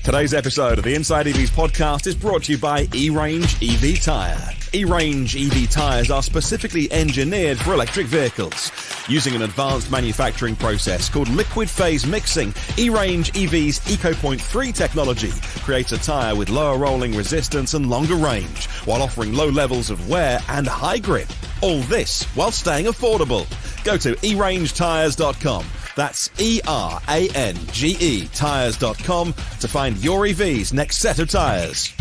Today's episode of the Inside EVs podcast is brought to you by E-Range EV Tyre. E-Range EV tyres are specifically engineered for electric vehicles. Using an advanced manufacturing process called liquid phase mixing, E-Range EV's EcoPoint 3 technology creates a tyre with lower rolling resistance and longer range, while offering low levels of wear and high grip. All this while staying affordable. Go to erangetires.com. That's E-R-A-N-G-E tyres.com to find your EV's next set of tyres.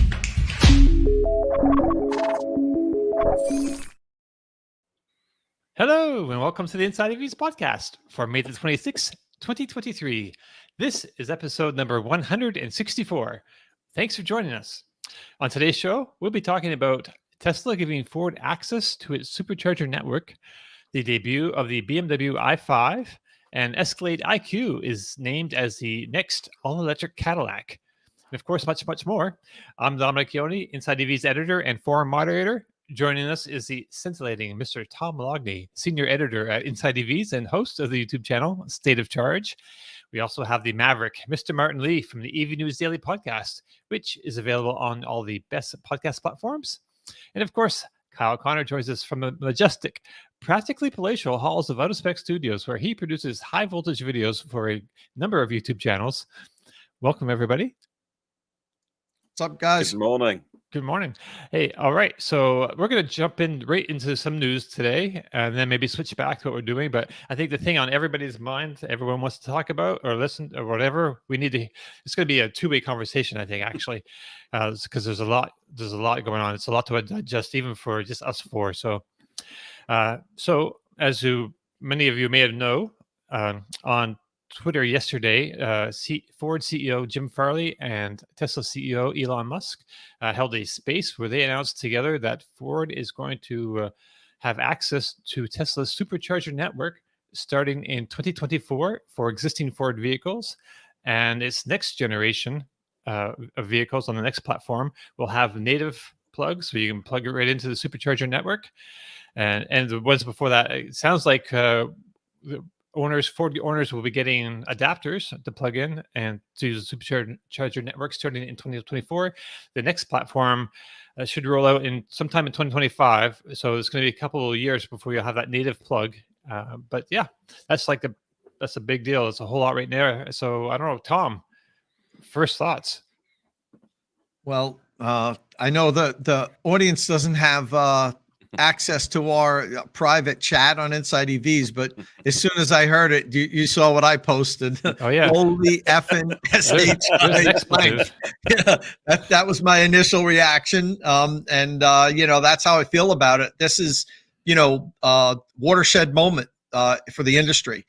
Hello, and welcome to the Inside EVs podcast for May the 26th, 2023. This is episode number 164. Thanks for joining us. On today's show, we'll be talking about Tesla giving Ford access to its Supercharger network, the debut of the BMW i5, and Escalade IQ is named as the next all-electric Cadillac. And of course, much, much more. I'm Dominic Chioni, Inside EV's editor and forum moderator. Joining us is the scintillating Mr. Tom Logney, senior editor at Inside EVs and host of the YouTube channel State of Charge. We also have the maverick, Mr. Martin Lee from the EV News Daily podcast, which is available on all the best podcast platforms. And of course, Kyle Connor joins us from the majestic, practically palatial halls of Out of Spec Studios, where he produces high voltage videos for a number of YouTube channels. Welcome, everybody. What's up, guys? Good morning. Good morning. Hey, all right. So we're going to jump in right into some news today and then maybe switch back to what we're doing. But I think the thing on everybody's mind, everyone wants to talk about or listen or whatever, it's going to be a two-way conversation, I think, actually, because there's a lot going on. It's a lot to digest, even for just us four. So as many of you may have known, on Twitter yesterday, Ford CEO Jim Farley and Tesla CEO Elon Musk held a space where they announced together that Ford is going to have access to Tesla's Supercharger network starting in 2024 for existing Ford vehicles, and its next generation of vehicles on the next platform will have native plugs, so you can plug it right into the Supercharger network. And the ones before that, it sounds like Ford owners will be getting adapters to plug in and to use the Supercharger network starting in 2024. The next platform should roll out sometime in 2025. So it's going to be a couple of years before you'll have that native plug. But yeah, that's a big deal. It's a whole lot right there. So I don't know, Tom, first thoughts. Well, I know the audience doesn't have access to our private chat on Inside EVs, but as soon as I heard it, you saw what I posted. Oh yeah, holy effing SH! Yeah, that was my initial reaction, and that's how I feel about it. This is watershed moment for the industry.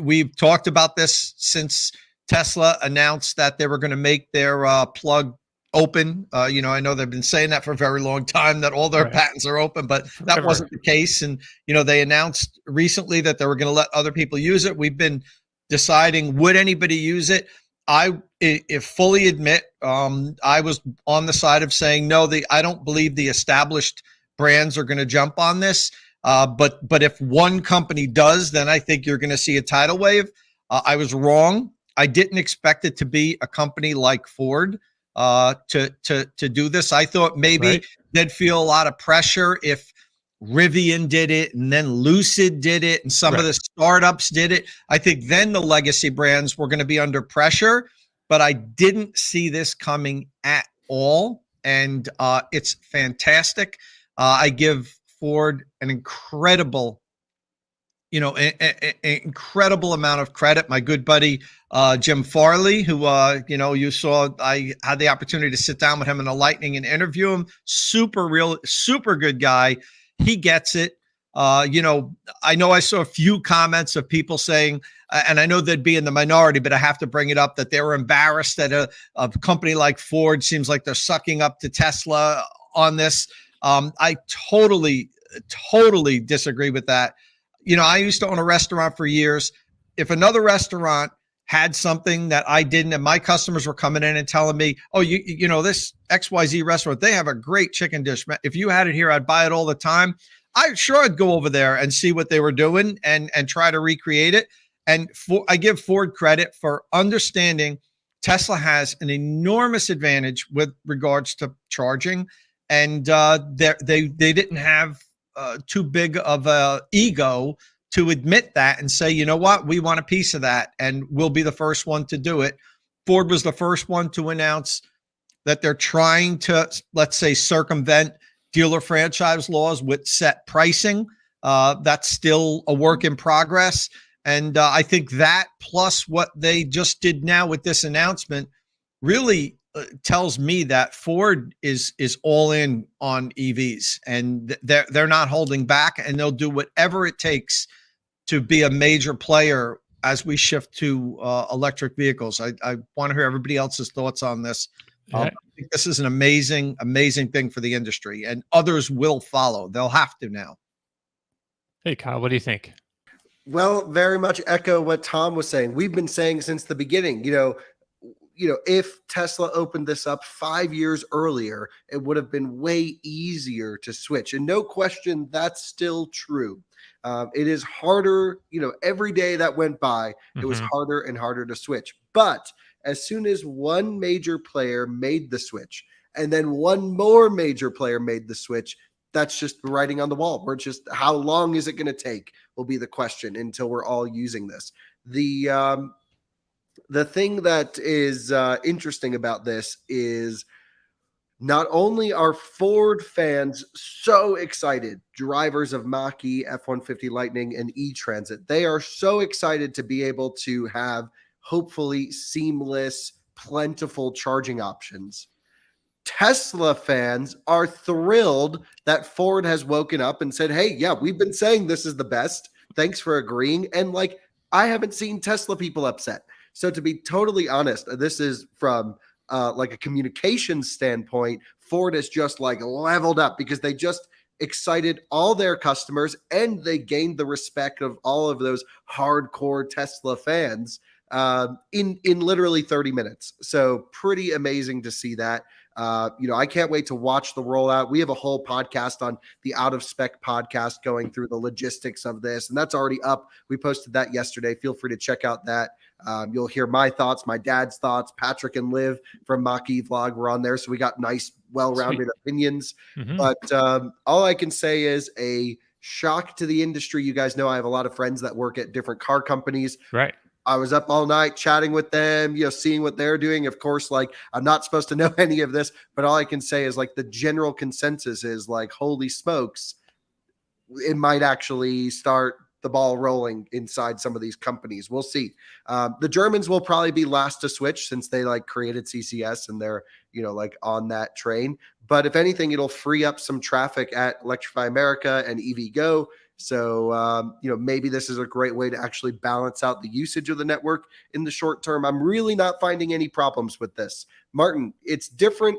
We've talked about this since Tesla announced that they were going to make their plug open. I know they've been saying that for a very long time, that all their patents are open, but that wasn't the case. And, they announced recently that they were going to let other people use it. We've been deciding, would anybody use it? I fully admit, I was on the side of saying, no, I don't believe the established brands are going to jump on this. But if one company does, then I think you're going to see a tidal wave. I was wrong. I didn't expect it to be a company like Ford to do this. I thought maybe they'd feel a lot of pressure if Rivian did it and then Lucid did it and some of the startups did it. I think then the legacy brands were going to be under pressure, but I didn't see this coming at all. And it's fantastic. I give Ford an incredible incredible amount of credit. My good buddy, Jim Farley, who, you saw, I had the opportunity to sit down with him in a lightning and interview him. Super good guy. He gets it. I know I saw a few comments of people saying, and I know they'd be in the minority, but I have to bring it up, that they were embarrassed that a company like Ford seems like they're sucking up to Tesla on this. I totally disagree with that. I used to own a restaurant for years. If another restaurant had something that I didn't, and my customers were coming in and telling me, oh, this XYZ restaurant, they have a great chicken dish. If you had it here, I'd buy it all the time. I'd go over there and see what they were doing and try to recreate it. And I give Ford credit for understanding Tesla has an enormous advantage with regards to charging, and they didn't have too big of a ego to admit that and say, you know what, we want a piece of that, and we'll be the first one to do it. Ford was the first one to announce that they're trying to, let's say, circumvent dealer franchise laws with set pricing. That's still a work in progress. And I think that plus what they just did now with this announcement really tells me that Ford is all in on EVs, and they're not holding back, and they'll do whatever it takes to be a major player as we shift to electric vehicles. I want to hear everybody else's thoughts on this. I think this is an amazing thing for the industry, and others will follow. They'll have to now. Hey, Kyle, what do you think? Well, very much echo what Tom was saying. We've been saying since the beginning, if Tesla opened this up 5 years earlier, it would have been way easier to switch. And no question, that's still true. It is harder, every day that went by, it was harder and harder to switch. But as soon as one major player made the switch, and then one more major player made the switch, that's just writing on the wall. We're just, how long is it going to take will be the question until we're all using this. The thing that is interesting about this is not only are Ford fans so excited, drivers of Mach-E, F-150 Lightning, and E-Transit, they are so excited to be able to have hopefully seamless, plentiful charging options. Tesla fans are thrilled that Ford has woken up and said, hey, yeah, we've been saying this is the best. Thanks for agreeing. And I haven't seen Tesla people upset. So to be totally honest, this is from a communications standpoint, Ford has just leveled up because they just excited all their customers and they gained the respect of all of those hardcore Tesla fans in literally 30 minutes. So pretty amazing to see that. I can't wait to watch the rollout. We have a whole podcast on the Out of Spec podcast going through the logistics of this, and that's already up. We posted that yesterday. Feel free to check out that. You'll hear my thoughts, my dad's thoughts. Patrick and Liv from Mach-E Vlog were on there, so we got nice, well-rounded opinions. But all I can say is a shock to the industry. You guys know I have a lot of friends that work at different car companies. Right. I was up all night chatting with them, seeing what they're doing. Of course, I'm not supposed to know any of this, but all I can say is the general consensus is holy smokes, it might actually start the ball rolling inside some of these companies. We'll see. The Germans will probably be last to switch since they created CCS and they're, on that train. But if anything, it'll free up some traffic at Electrify America and EVgo. So, maybe this is a great way to actually balance out the usage of the network in the short term. I'm really not finding any problems with this. Martin, it's different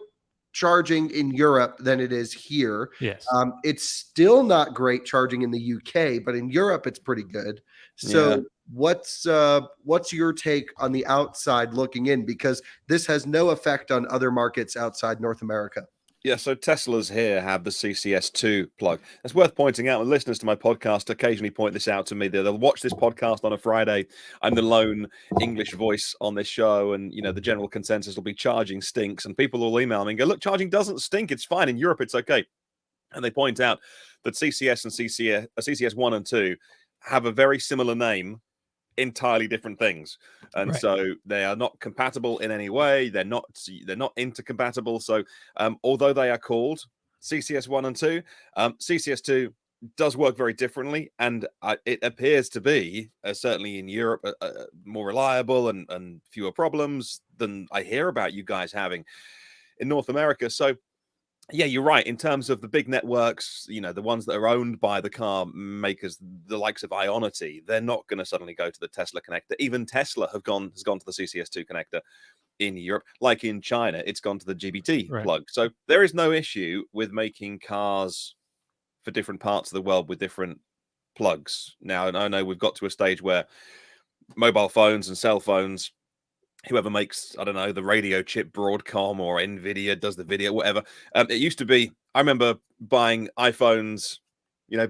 charging in Europe than it is here. Yes. It's still not great charging in the UK, but in Europe, it's pretty good. So what's your take on the outside looking in? Because this has no effect on other markets outside North America. Yeah, so Teslas here have the CCS2 plug. It's worth pointing out, and listeners to my podcast occasionally point this out to me. They'll watch this podcast on a Friday. I'm the lone English voice on this show, and the general consensus will be charging stinks, and people will email me and go, look, charging doesn't stink. It's fine. In Europe, it's okay. And they point out that CCS and CCS 1 and 2 have a very similar name, entirely different things, and so they are not compatible in any way. They're not intercompatible. So although they are called CCS 1 and 2, CCS 2 does work very differently, and it appears to be certainly in Europe more reliable and fewer problems than I hear about you guys having in North America. So yeah, you're right. In terms of the big networks, the ones that are owned by the car makers, the likes of Ionity, they're not going to suddenly go to the Tesla connector. Even Tesla has gone to the CCS2 connector in Europe. Like in China, it's gone to the GBT plug. So there is no issue with making cars for different parts of the world with different plugs. Now, and I know we've got to a stage where mobile phones and cell phones, whoever makes, I don't know, the radio chip, Broadcom or NVIDIA does the video, whatever. It used to be, I remember buying iPhones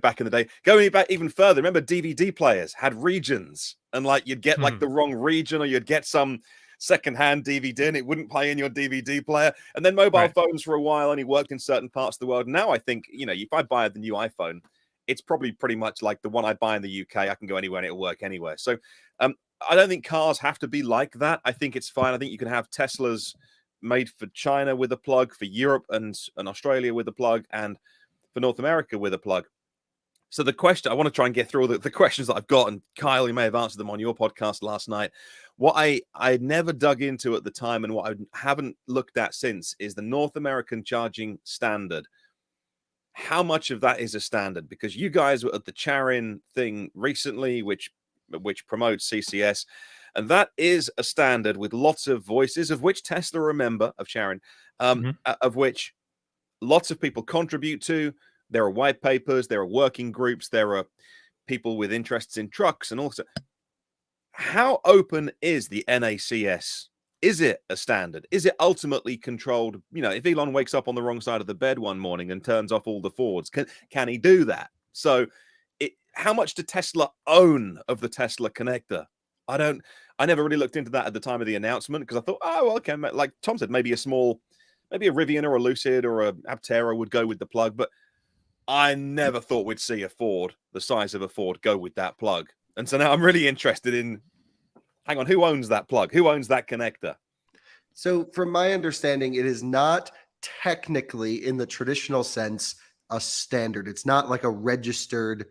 back in the day. Going back even further, remember DVD players had regions, and like you'd get like the wrong region, or you'd get some secondhand DVD and it wouldn't play in your DVD player. And then mobile phones for a while only worked in certain parts of the world. Now I think, if I buy the new iPhone, it's probably pretty much like the one I buy in the UK. I can go anywhere and it'll work anywhere. So I don't think cars have to be like that. I think it's fine. I think you can have Teslas made for China with a plug, for Europe and Australia with a plug, and for North America with a plug. So the question, I want to try and get through all the questions that I've got, and Kyle, you may have answered them on your podcast last night. What I never dug into at the time, and what I haven't looked at since, is the North American charging standard. How much of that is a standard? Because you guys were at the Charin thing recently, which promotes CCS, and that is a standard with lots of voices, of which Tesla are a member of Charin, of which lots of people contribute to. There are white papers, there are working groups, there are people with interests in trucks, and also, how open is the NACS? Is it a standard? Is it ultimately controlled? If Elon wakes up on the wrong side of the bed one morning and turns off all the Fords, can he do that? So how much do Tesla own of the Tesla connector? I never really looked into that at the time of the announcement, because I thought, okay, like Tom said, maybe a Rivian or a Lucid or a Aptera would go with the plug, but I never thought we'd see a Ford the size of a Ford go with that plug. And so now I'm really interested in, hang on, who owns that plug? Who owns that connector? So from my understanding, it is not technically, in the traditional sense, a standard. It's not like a registered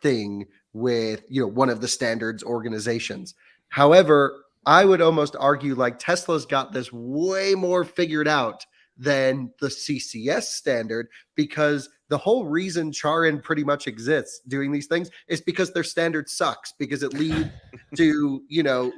thing with, one of the standards organizations. However, I would almost argue like Tesla's got this way more figured out than the CCS standard, because the whole reason Charin pretty much exists doing these things is because their standard sucks, because it leads to,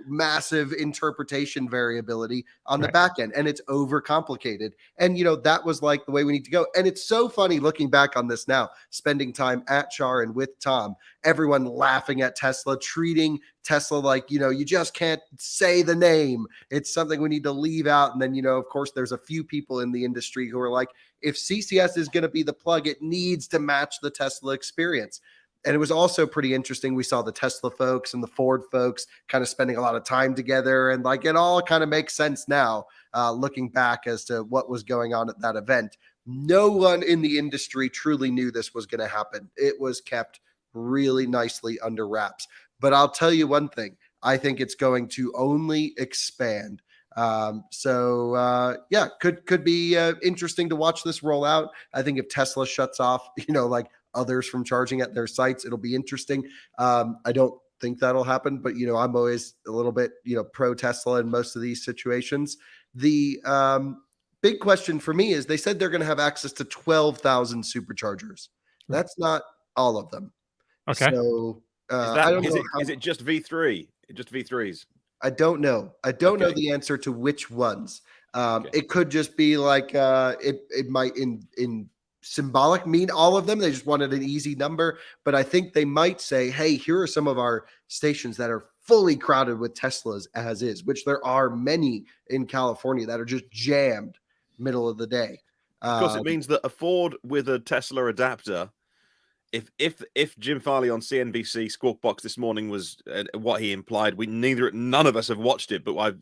massive interpretation variability on the back end, and it's overcomplicated. And, that was like the way we need to go. And it's so funny looking back on this now, spending time at Charin with Tom, everyone laughing at Tesla, treating Tesla like, you just can't say the name. It's something we need to leave out. And then, of course, there's a few people in the industry who are like, if CCS is going to be the plug, it needs to match the Tesla experience. And it was also pretty interesting. We saw the Tesla folks and the Ford folks kind of spending a lot of time together, and like it all kind of makes sense now, looking back as to what was going on at that event. No one in the industry truly knew this was going to happen. It was kept really nicely under wraps. But I'll tell you one thing, I think it's going to only expand. Could be interesting to watch this roll out. I think if Tesla shuts off, like others from charging at their sites, it'll be interesting. I don't think that'll happen, but I'm always a little bit, pro Tesla in most of these situations. The big question for me is they said they're going to have access to 12,000 superchargers. That's not all of them. Okay. So is it just V3? Just V3s? I don't know. I don't know the answer to which ones. It could just be like it might in symbolic mean all of them. They just wanted an easy number, but I think they might say, hey, here are some of our stations that are fully crowded with Teslas as is, which there are many in California that are just jammed middle of the day. Of course, it means that a Ford with a Tesla adapter, if Jim Farley on CNBC Squawk Box this morning was what he implied, none of us have watched it, but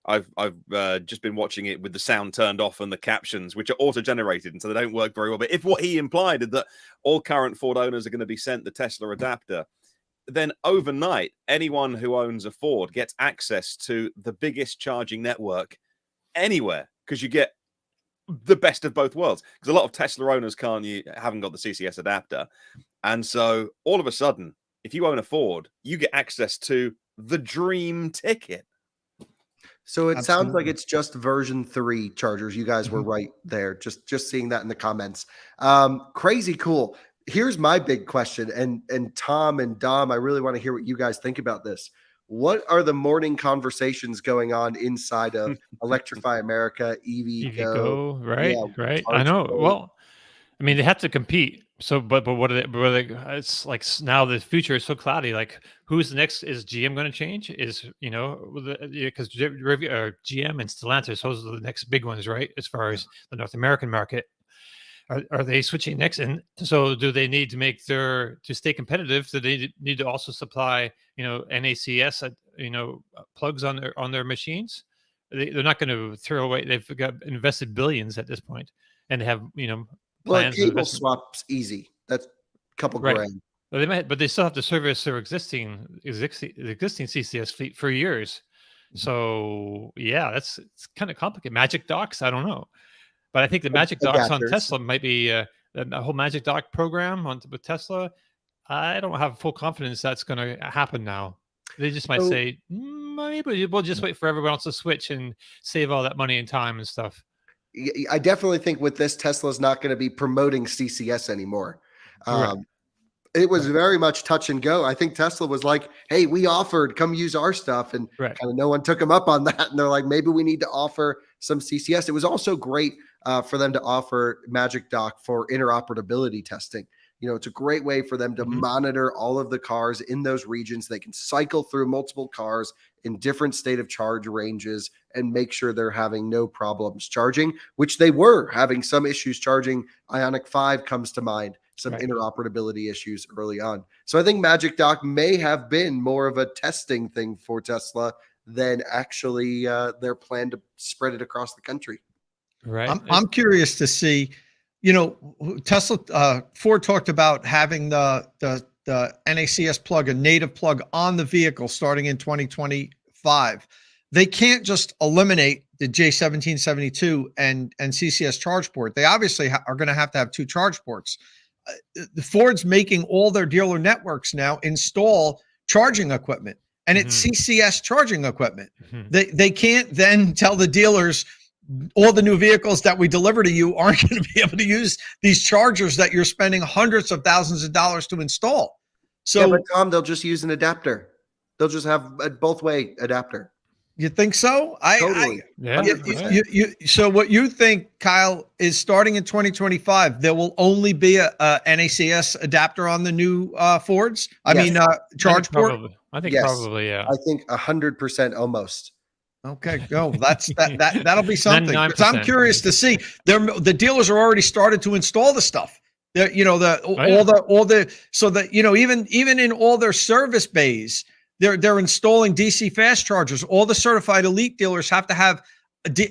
I've just been watching it with the sound turned off and the captions, which are auto-generated, and so they don't work very well. But if what he implied is that all current Ford owners are going to be sent the Tesla adapter, then overnight, anyone who owns a Ford gets access to the biggest charging network anywhere, because you get the best of both worlds. Because a lot of Tesla owners haven't got the CCS adapter, and so all of a sudden, if you own a Ford, you get access to the dream ticket. So it sounds like it's just version 3 chargers. You guys were right there. Just seeing that in the comments. Crazy cool. Here's my big question, and Tom and Dom, I really want to hear what you guys think about this. What are the morning conversations going on inside of Electrify America, EV Go? Right, right. I know. Well, I mean, they have to compete. So, but what are they? It's like now the future is so cloudy. Like, who's the next? Is GM going to change? Because GM and Stellantis, those are the next big ones, right? As far as the North American market Are they switching next? And so do they need to make to stay competitive? Do they need to also supply, NACS, plugs on their machines? They're not going to throw away. They've got invested billions at this point, and they have, Well, plans. cable swap's easy. That's a couple Right. grand. But they still have to service their existing CCS fleet for years. So yeah, it's kind of complicated. Magic docks, I don't know, but I think the Magic docks on Adapters. Tesla might be the whole Magic dock program with Tesla. I don't have full confidence that's going to happen now. They just might say, maybe we'll just wait for everyone else to switch and save all that money and time and stuff. I definitely think with this, Tesla's not going to be promoting CCS anymore. Right. It was very much touch and go. I think Tesla was like, hey, we offered, come use our stuff. And Right. kind of no one took them up on that. And they're like, maybe we need to offer some CCS. It was also great for them to offer Magic Dock for interoperability testing. It's a great way for them to monitor all of the cars in those regions. They can cycle through multiple cars in different state of charge ranges and make sure they're having no problems charging, which they were having some issues charging. Ioniq 5 comes to mind, some Right. interoperability issues early on. So I think Magic Dock may have been more of a testing thing for Tesla than actually their plan to spread it across the country. Right. I'm curious to see, Tesla, Ford talked about having the NACS plug, a native plug on the vehicle starting in 2025. They can't just eliminate the J1772 and CCS charge port. They obviously are going to have two charge ports. The Ford's making all their dealer networks now install charging equipment, and it's CCS charging equipment. They can't then tell the dealers, all the new vehicles that we deliver to you aren't going to be able to use these chargers that you're spending hundreds of thousands of dollars to install. So, but Tom, they'll just use an adapter. They'll just have a both-way adapter. You think so? Totally. So what you think, Kyle, is starting in 2025, there will only be a NACS adapter on the new Fords? Charge port? I think Yes. probably, yeah. I think 100% almost. Okay, go. That'll be something. 'Cause I'm 99%. curious to see. The dealers are already started to install the stuff. So that even in all their service bays, they're installing DC fast chargers. All the certified elite dealers have to have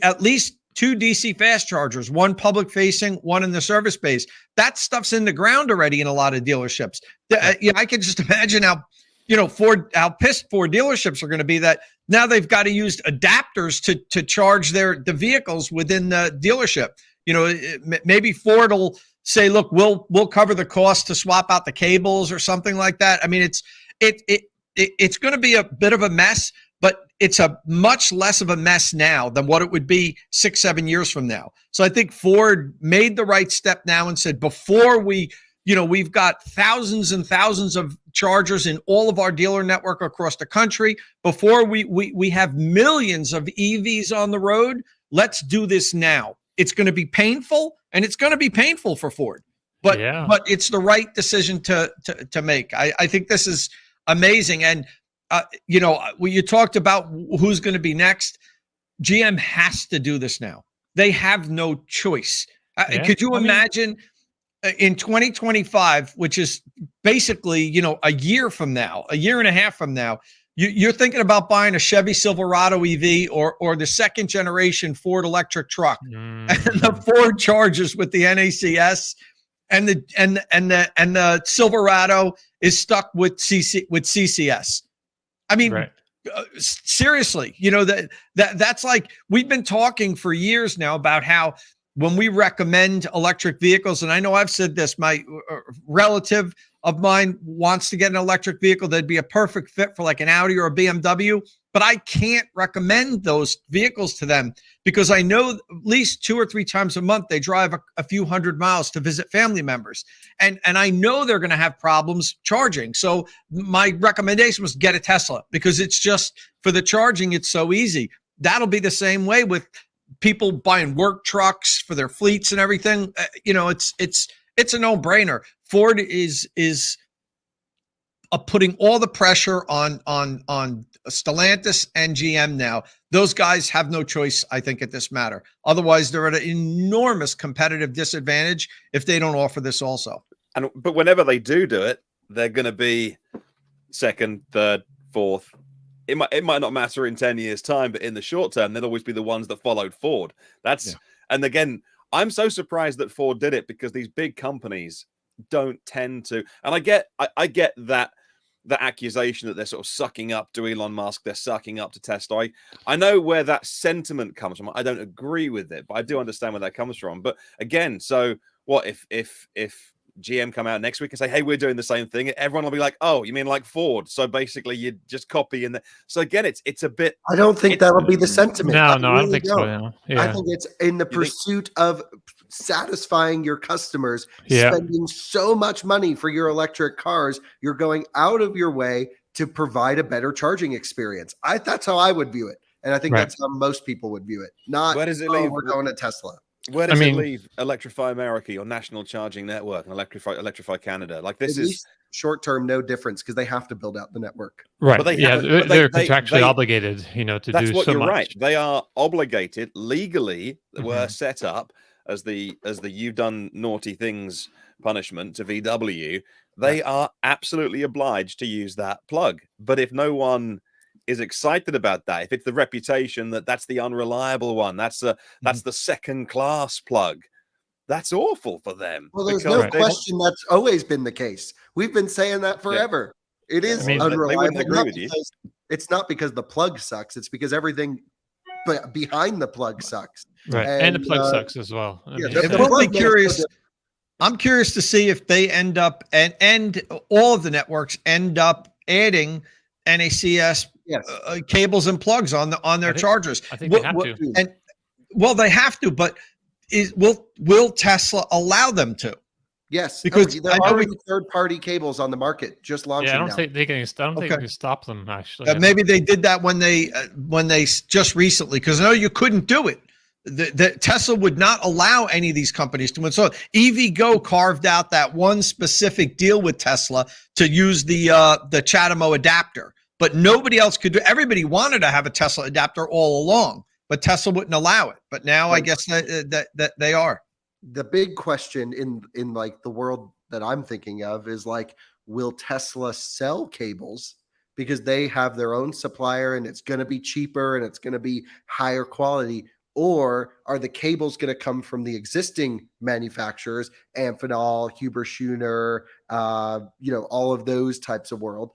at least 2 DC fast chargers, one public facing, one in the service bays. That stuff's in the ground already in a lot of dealerships. I can just imagine how pissed Ford dealerships are going to be that now they've got to use adapters to charge the vehicles within the dealership. Maybe Ford will say, look, we'll cover the cost to swap out the cables or something like that. I mean, it's going to be a bit of a mess, but it's a much less of a mess now than what it would be 6-7 years from now. So I think Ford made the right step now and said, before we've got thousands and thousands of chargers in all of our dealer network across the country. Before we have millions of EVs on the road, let's do this now. It's going to be painful, and it's going to be painful for Ford, but it's the right decision to make. I think this is amazing. And when you talked about who's going to be next, GM has to do this now. They have no choice. Could you imagine in 2025, which is basically, a year from now, a year and a half from now, you're thinking about buying a Chevy Silverado EV or the second generation Ford electric truck, and the Ford Chargers with the NACS, and the Silverado is stuck with CCS. I mean, seriously, that's like, we've been talking for years now about how when we recommend electric vehicles, and I know I've said this, my relative of mine wants to get an electric vehicle that'd be a perfect fit for like an Audi or a BMW, but I can't recommend those vehicles to them because I know at least 2 or 3 times a month they drive a few hundred miles to visit family members, and I know they're going to have problems charging. So my recommendation was get a Tesla because it's just, for the charging, it's so easy. That'll be the same way with people buying work trucks for their fleets and everything. It's a no-brainer. Ford is putting all the pressure on Stellantis and GM now. those guys have no choice, I think, at this matter. Otherwise, they're at an enormous competitive disadvantage if they don't offer this also. But whenever they do it, they're going to be second, third, fourth. It might not matter in 10 years' time, but in the short term, they'll always be the ones that followed Ford. And again, I'm so surprised that Ford did it, because these big companies don't tend to. And I get that the accusation that they're sort of sucking up to Elon Musk, they're sucking up to Tesla. I know where that sentiment comes from. I don't agree with it, but I do understand where that comes from. But again, so what if GM come out next week and say, hey, we're doing the same thing, everyone will be like, oh, you mean like Ford? So basically you just copy in the. So again, it's a bit. I don't think that would be the sentiment. No, I I don't really think so. Yeah. Yeah. I think it's in the pursuit of satisfying your customers, spending so much money for your electric cars, you're going out of your way to provide a better charging experience. That's how I would view it. And I think that's how most people would view it. Not, where does it leave? We're going to Tesla. Where does it leave Electrify America, your national charging network, and Electrify Canada? Like, this is short term, no difference, because they have to build out the network. Right. But they're contractually obligated, to do so much. That's what you're right. They are obligated legally. Were set up as the you've done naughty things punishment to VW. They are absolutely obliged to use that plug. But if no one is excited about that, if it's the reputation that that's the unreliable one, that's the second class plug, that's awful for them. Well, there's no question that's always been the case. We've been saying that forever. It is unreliable. They wouldn't agree with you. It's not because the plug sucks. It's because everything behind the plug sucks. Right, and the plug sucks as well. I'm curious to see if they end up and all of the networks end up adding NACS cables and plugs on their chargers. I think they have to. And they have to, but will Tesla allow them to? Yes, because there are already third-party cables on the market just launching. Yeah, I don't think they can stop them. Actually, maybe they did that when they just recently, because I know you couldn't do it. The Tesla would not allow any of these companies to win. So EVgo carved out that one specific deal with Tesla to use the CHAdeMO adapter, but nobody else could do. Everybody wanted to have a Tesla adapter all along, but Tesla wouldn't allow it. But now I guess that they are. The big question in like the world that I'm thinking of is like, will Tesla sell cables because they have their own supplier and it's going to be cheaper and it's going to be higher quality? Or are the cables going to come from the existing manufacturers, Amphenol, Huber Schuner, all of those types of world?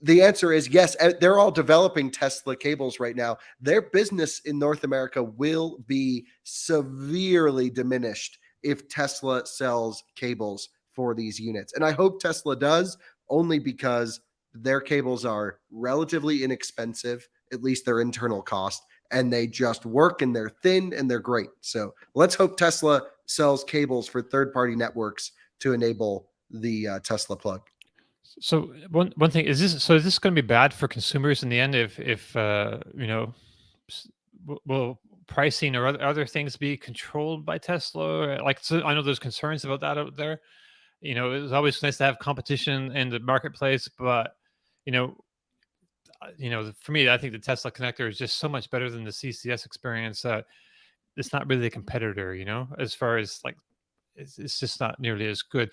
The answer is yes. They're all developing Tesla cables right now. Their business in North America will be severely diminished if Tesla sells cables for these units. And I hope Tesla does, only because their cables are relatively inexpensive, at least their internal cost, and they just work and they're thin and they're great. So let's hope Tesla sells cables for third-party networks to enable the Tesla plug. So one thing is this going to be bad for consumers in the end if will pricing or other things be controlled by Tesla? I know there's concerns about that out there. It's always nice to have competition in the marketplace, but for me, I think the Tesla connector is just so much better than the CCS experience that it's not really a competitor, as far as it's just not nearly as good.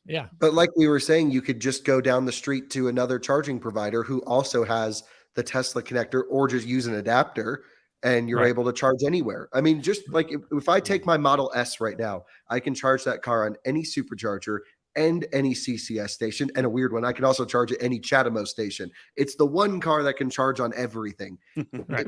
Yeah. But like we were saying, you could just go down the street to another charging provider who also has the Tesla connector, or just use an adapter and you're able to charge anywhere. I mean, just like if I take my Model S right now, I can charge that car on any supercharger and any CCS station, and a weird one, I can also charge at any CHAdeMO station. It's the one car that can charge on everything.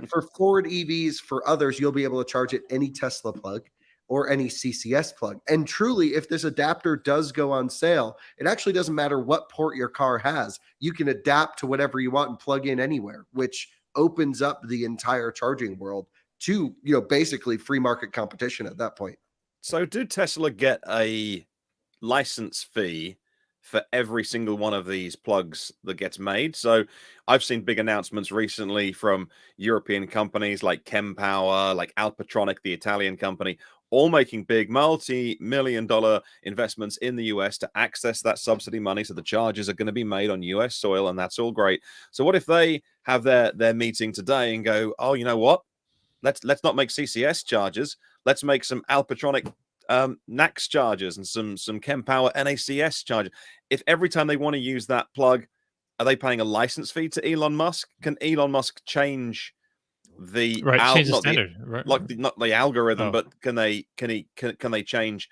For Ford EVs, for others, you'll be able to charge at any Tesla plug or any CCS plug. And truly, if this adapter does go on sale, it actually doesn't matter what port your car has. You can adapt to whatever you want and plug in anywhere, which opens up the entire charging world to, basically free market competition at that point. So do Tesla get a license fee for every single one of these plugs that gets made? So I've seen big announcements recently from European companies like Chempower, like Alpatronic, the Italian company, all making big multi-million-dollar investments in the US to access that subsidy money. So the charges are going to be made on US soil, and that's all great. So what if they have their meeting today and go, oh, you know what? Let's not make CCS chargers. Let's make some Alpatronic NACS chargers and some Kempower NACS chargers. If every time they want to use that plug, are they paying a license fee to Elon Musk? Can Elon Musk change the change the standard, not the algorithm, Oh. but can they change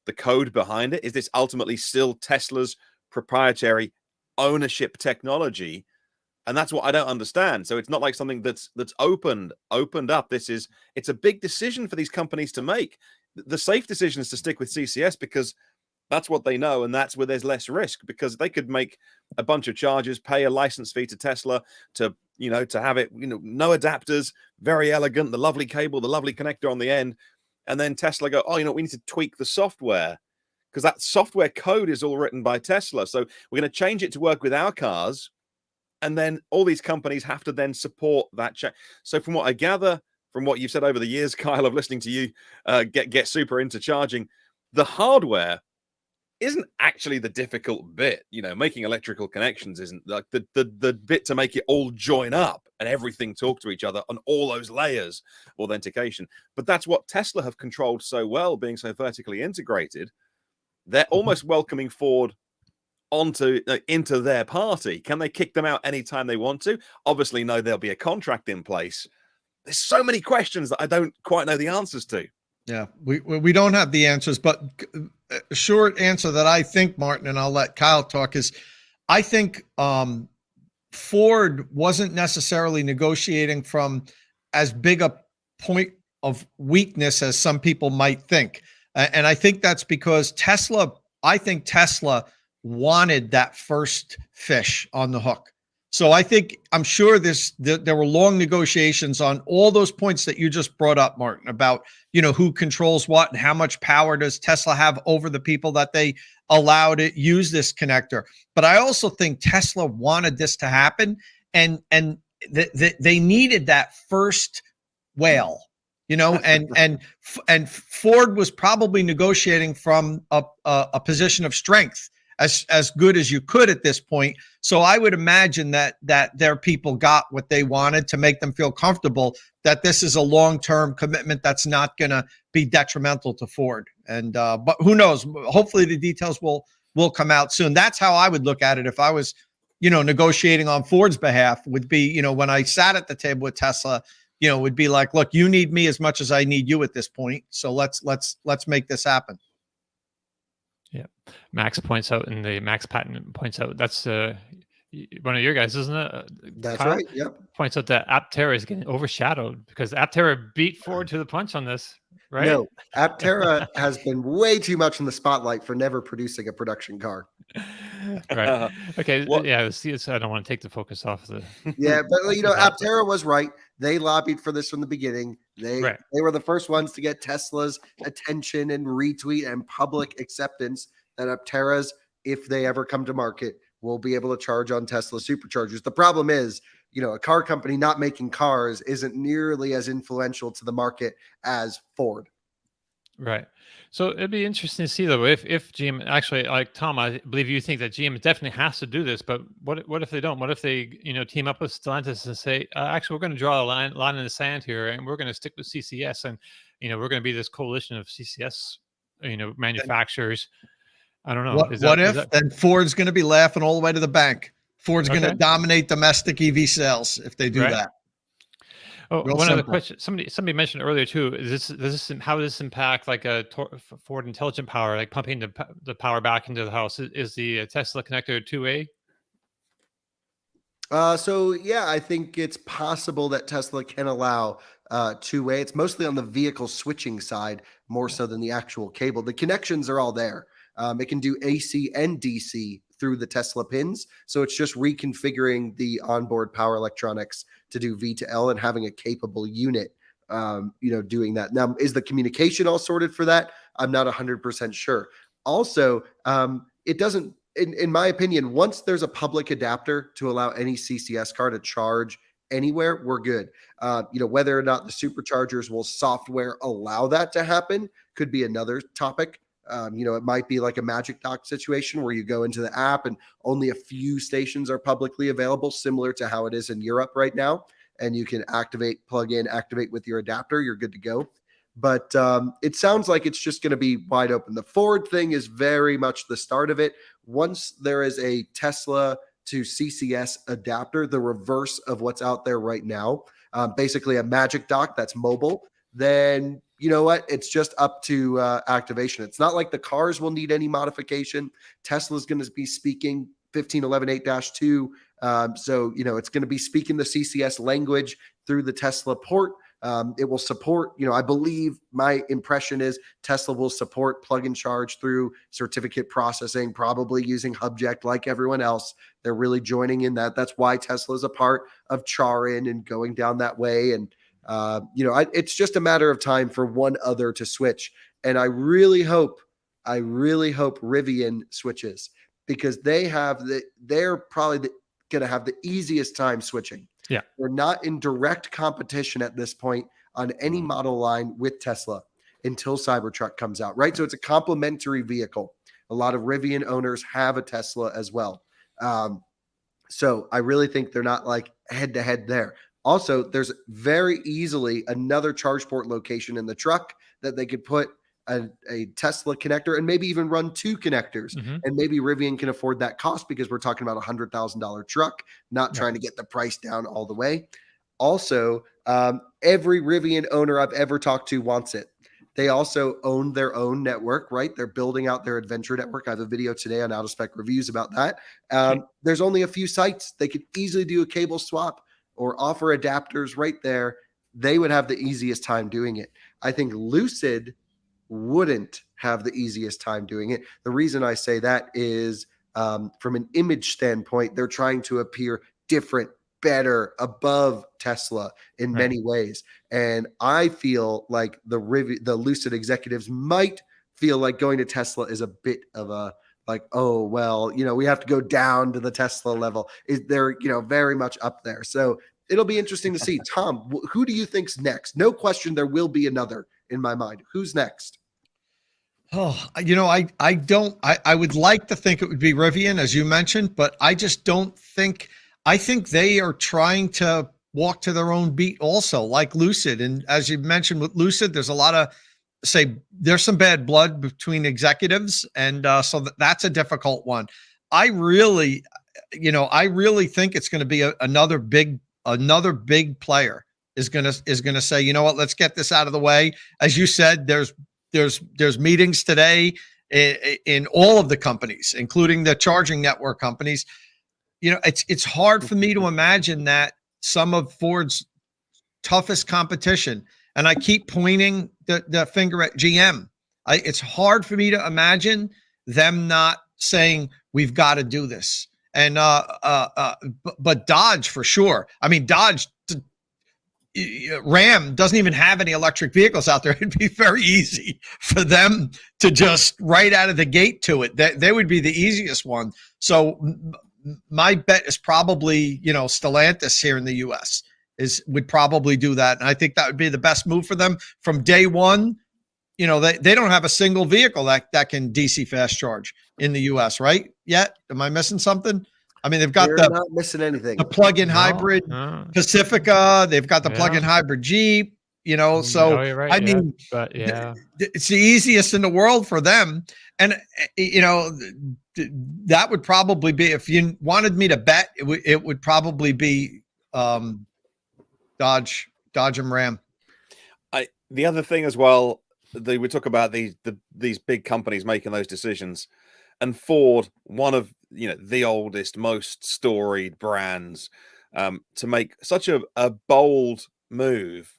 the code behind it? Is this ultimately still Tesla's proprietary ownership technology? And that's what I don't understand. So it's not like something that's opened up. It's a big decision for these companies to make. The safe decision is to stick with CCS because that's what they know, and that's where there's less risk, because they could make a bunch of chargers, pay a license fee to Tesla to have it, no adapters, very elegant, the lovely cable, the lovely connector on the end. And then Tesla go, oh, we need to tweak the software because that software code is all written by Tesla. So we're going to change it to work with our cars. And then all these companies have to then support that change. So from what I gather, from what you've said over the years, Kyle, of listening to you get super into charging, the hardware isn't actually the difficult bit. Making electrical connections isn't like the bit to make it all join up and everything talk to each other on all those layers of authentication. But that's what Tesla have controlled so well, being so vertically integrated. They're almost welcoming Ford into their party. Can they kick them out anytime they want to? Obviously, no, there'll be a contract in place. There's so many questions that I don't quite know the answers to. Yeah, we don't have the answers, but a short answer that I think, Martin, and I'll let Kyle talk, is I think Ford wasn't necessarily negotiating from as big a point of weakness as some people might think. And I think that's because Tesla wanted that first fish on the hook. So I'm sure there were long negotiations on all those points that you just brought up, Martin, about, who controls what and how much power does Tesla have over the people that they allow to use this connector. But I also think Tesla wanted this to happen, and they needed that first whale, and Ford was probably negotiating from a position of strength, as good as you could at this point. So I would imagine that their people got what they wanted to make them feel comfortable that this is a long-term commitment that's not going to be detrimental to Ford. And but who knows? Hopefully the details will come out soon. That's how I would look at it if I was, negotiating on Ford's behalf. Would be, when I sat at the table with Tesla, would be like, look, you need me as much as I need you at this point. So let's make this happen. Yeah, Max points out, and the Max patent points out, that's one of your guys, isn't it? That's Kyle? right. Yep. Points out that Aptera is getting overshadowed because Aptera beat Ford to the punch on this, right? No, Aptera has been way too much in the spotlight for never producing a production car. Right. Okay. Yeah. See, I don't want to take the focus off the. Yeah, but Aptera was right. They lobbied for this from the beginning. They were the first ones to get Tesla's attention and retweet and public acceptance that Apteras, if they ever come to market, will be able to charge on Tesla superchargers. The problem is, a car company not making cars isn't nearly as influential to the market as Ford. Right. So it'd be interesting to see, though, if GM actually, like Tom, I believe you think that GM definitely has to do this, but what if they don't? What if they team up with Stellantis and say, actually, we're going to draw a line in the sand here, and we're going to stick with CCS, and we're going to be this coalition of CCS manufacturers. I don't know. What if then Ford's going to be laughing all the way to the bank? Ford's going to dominate domestic EV sales if they do that. Oh, one other question. Somebody mentioned earlier too. How does this impact like a Ford Intelligent Power, like pumping the power back into the house? Is the Tesla connector 2A? So yeah, I think it's possible that Tesla can allow two-way. It's mostly on the vehicle switching side more so than the actual cable. The connections are all there. It can do AC and DC through the Tesla pins. So it's just reconfiguring the onboard power electronics to do V to L and having a capable unit, doing that. Now, is the communication all sorted for that? I'm not 100% sure. Also, it doesn't, in my opinion, once there's a public adapter to allow any CCS car to charge anywhere, we're good. Whether or not the superchargers will software allow that to happen could be another topic. It might be like a Magic Dock situation where you go into the app and only a few stations are publicly available, similar to how it is in Europe right now. And you can plug in, activate with your adapter. You're good to go. But it sounds like it's just going to be wide open. The Ford thing is very much the start of it. Once there is a Tesla to CCS adapter, the reverse of what's out there right now, basically a Magic Dock that's mobile, then you know what? It's just up to activation. It's not like the cars will need any modification. Tesla's going to be speaking 15118-2. So, it's going to be speaking the CCS language through the Tesla port. It will support, I believe my impression is Tesla will support plug and charge through certificate processing, probably using Hubject like everyone else. They're really joining in that. That's why Tesla is a part of Charin and going down that way. And, it's just a matter of time for one other to switch. And I really hope Rivian switches, because they're probably going to have the easiest time switching. Yeah. We're not in direct competition at this point on any model line with Tesla until Cybertruck comes out, right? So it's a complementary vehicle. A lot of Rivian owners have a Tesla as well. So I really think they're not like head to head there. Also, there's very easily another charge port location in the truck that they could put a Tesla connector and maybe even run two connectors. Mm-hmm. And maybe Rivian can afford that cost because we're talking about $100,000 truck, not trying to get the price down all the way. Also, every Rivian owner I've ever talked to wants it. They also own their own network, right? They're building out their adventure network. I have a video today on Out of Spec Reviews about that. There's only a few sites. They could easily do a cable swap or offer adapters right there. They would have the easiest time doing it. I think Lucid wouldn't have the easiest time doing it. The reason I say that is from an image standpoint, they're trying to appear different, better, above Tesla in many ways. And I feel like the Lucid executives might feel like going to Tesla is a bit of a like, oh, well, we have to go down to the Tesla level. They're, very much up there. So it'll be interesting to see. Tom, who do you think's next? No question, there will be another in my mind. Who's next? Oh, I would like to think it would be Rivian, as you mentioned, but I just don't think, I think they are trying to walk to their own beat also, like Lucid. And as you mentioned with Lucid, there's a lot of, there's some bad blood between executives. And so that's a difficult one. I really think it's going to be another big player is going to say, you know what, let's get this out of the way. As you said, there's meetings today in all of the companies, including the charging network companies. It's hard for me to imagine that some of Ford's toughest competition, and I keep pointing the finger at GM. It's hard for me to imagine them not saying, we've got to do this. And but Dodge for sure. I mean, Dodge, Ram doesn't even have any electric vehicles out there. It'd be very easy for them to just right out of the gate to it. They would be the easiest one. So my bet is probably, Stellantis here in the US would probably do that. And I think that would be the best move for them from day one. They don't have a single vehicle that can DC fast charge in the US, right? Yet. Am I missing something? I mean, they've got not missing anything. The plug-in hybrid Pacifica. They've got the plug-in hybrid Jeep. So you're right, I mean, but it's the easiest in the world for them. And that would probably be, if you wanted me to bet, it would probably be Dodge and Ram. The other thing as well, we talk about these big companies making those decisions, and Ford, one of the oldest, most storied brands, to make such a bold move.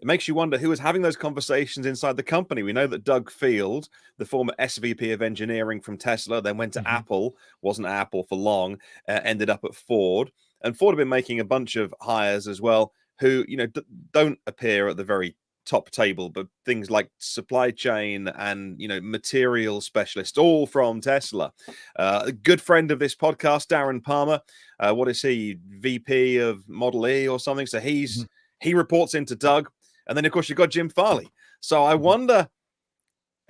It makes you wonder who was having those conversations inside the company. We know that Doug Field, the former SVP of engineering from Tesla, then went to Apple, wasn't at Apple for long, ended up at Ford. And Ford have been making a bunch of hires as well who, don't appear at the very top table, but things like supply chain and, material specialists, all from Tesla. A good friend of this podcast, Darren Palmer, what is he, VP of Model E or something? So he reports into Doug. And then, of course, you've got Jim Farley. So I wonder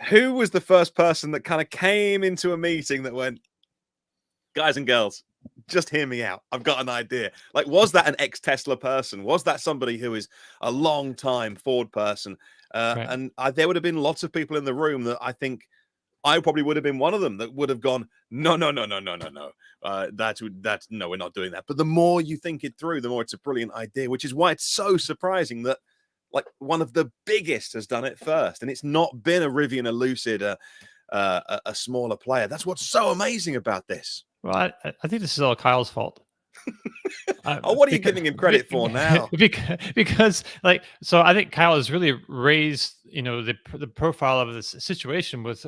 who was the first person that kind of came into a meeting that went, guys and girls, just hear me out. I've got an idea. Like, was that an ex-Tesla person? Was that somebody who is a long-time Ford person? Right. And there would have been lots of people in the room that I think I probably would have been one of them that would have gone, no. No, we're not doing that. But the more you think it through, the more it's a brilliant idea, which is why it's so surprising that like one of the biggest has done it first. And it's not been a Rivian, a Lucid, a smaller player. That's what's so amazing about this. Well, I think this is all Kyle's fault. What are you giving him credit for now? Because so I think Kyle has really raised, the profile of this situation with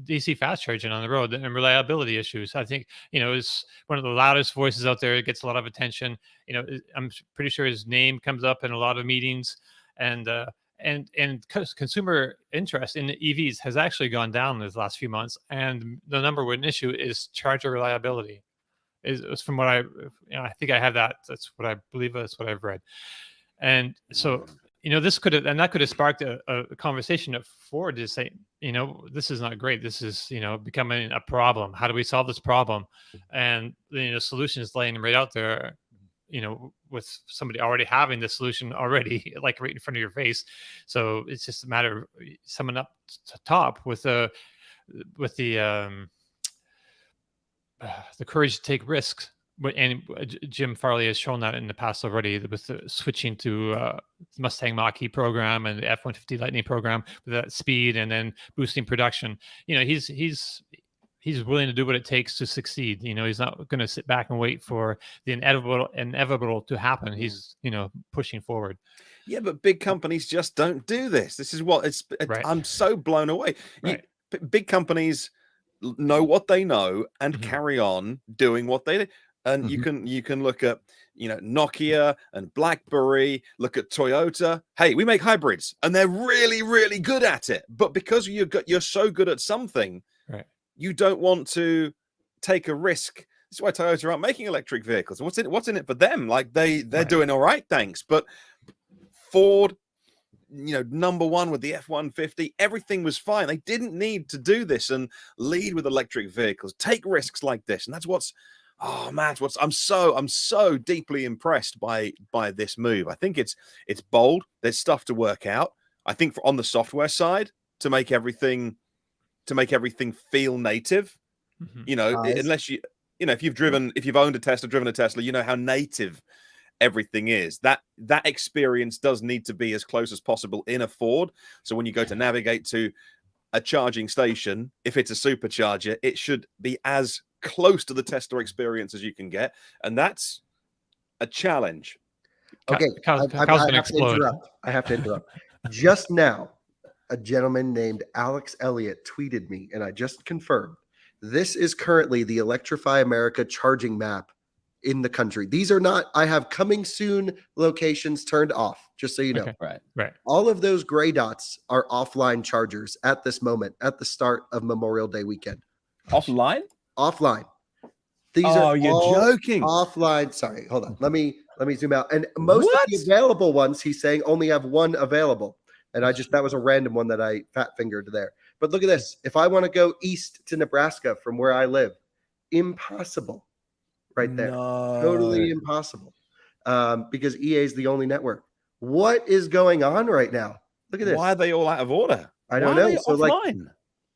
DC fast charging on the road and reliability issues. I think, is one of the loudest voices out there. It gets a lot of attention. I'm pretty sure his name comes up in a lot of meetings, and consumer interest in EVs has actually gone down in the last few months. And the number one issue is charger reliability. Is from what I think I have that. That's what I believe. That's what I've read. And so, this could have sparked a conversation at Ford to say, this is not great. This is, becoming a problem. How do we solve this problem? And the solution is laying right out there, with somebody already having the solution already, like right in front of your face. So it's just a matter of someone up to top with the courage to take risks. And Jim Farley has shown that in the past already with switching to the Mustang Mach-E program and the F-150 Lightning program with that speed and then boosting production. He's willing to do what it takes to succeed. He's not going to sit back and wait for the inevitable to happen. He's, pushing forward. Yeah, but big companies just don't do this. This is what Right. I'm so blown away. Right. Big companies know what they know and carry on doing what they do. And you can look at, Nokia and BlackBerry, look at Toyota. Hey, we make hybrids and they're really, really good at it. But because you're so good at something, right, you don't want to take a risk. This is why Toyota aren't making electric vehicles. What's in it for them? Like they're right. doing all right, thanks. But Ford, number one with the F-150, everything was fine. They didn't need to do this and lead with electric vehicles, take risks like this. And that's I'm so deeply impressed by this move. I think it's bold. There's stuff to work out. I think on the software side to make everything feel native, unless if you've owned a Tesla, driven a Tesla, you know how native everything is. That experience does need to be as close as possible in a Ford. So when you go to navigate to a charging station, if it's a supercharger, it should be as close to the Tesla experience as you can get. And that's a challenge. Okay, Kyle's gonna explode. I have to interrupt. Just now, a gentleman named Alex Elliott tweeted me, and I just confirmed. This is currently the Electrify America charging map in the country. These are not, I have coming soon locations turned off, just so you know. Okay. Right. All of those gray dots are offline chargers at this moment, at the start of Memorial Day weekend. Offline? Offline. These are you're all joking. Offline. Sorry, hold on. Let me zoom out. And most of the available ones, he's saying only have one available. And that was a random one that I fat fingered there. But look at this. If I want to go east to Nebraska from where I live, impossible right there. No. Totally impossible. Because EA is the only network. What is going on right now? Look at this. Why are they all out of order? I don't know. So offline?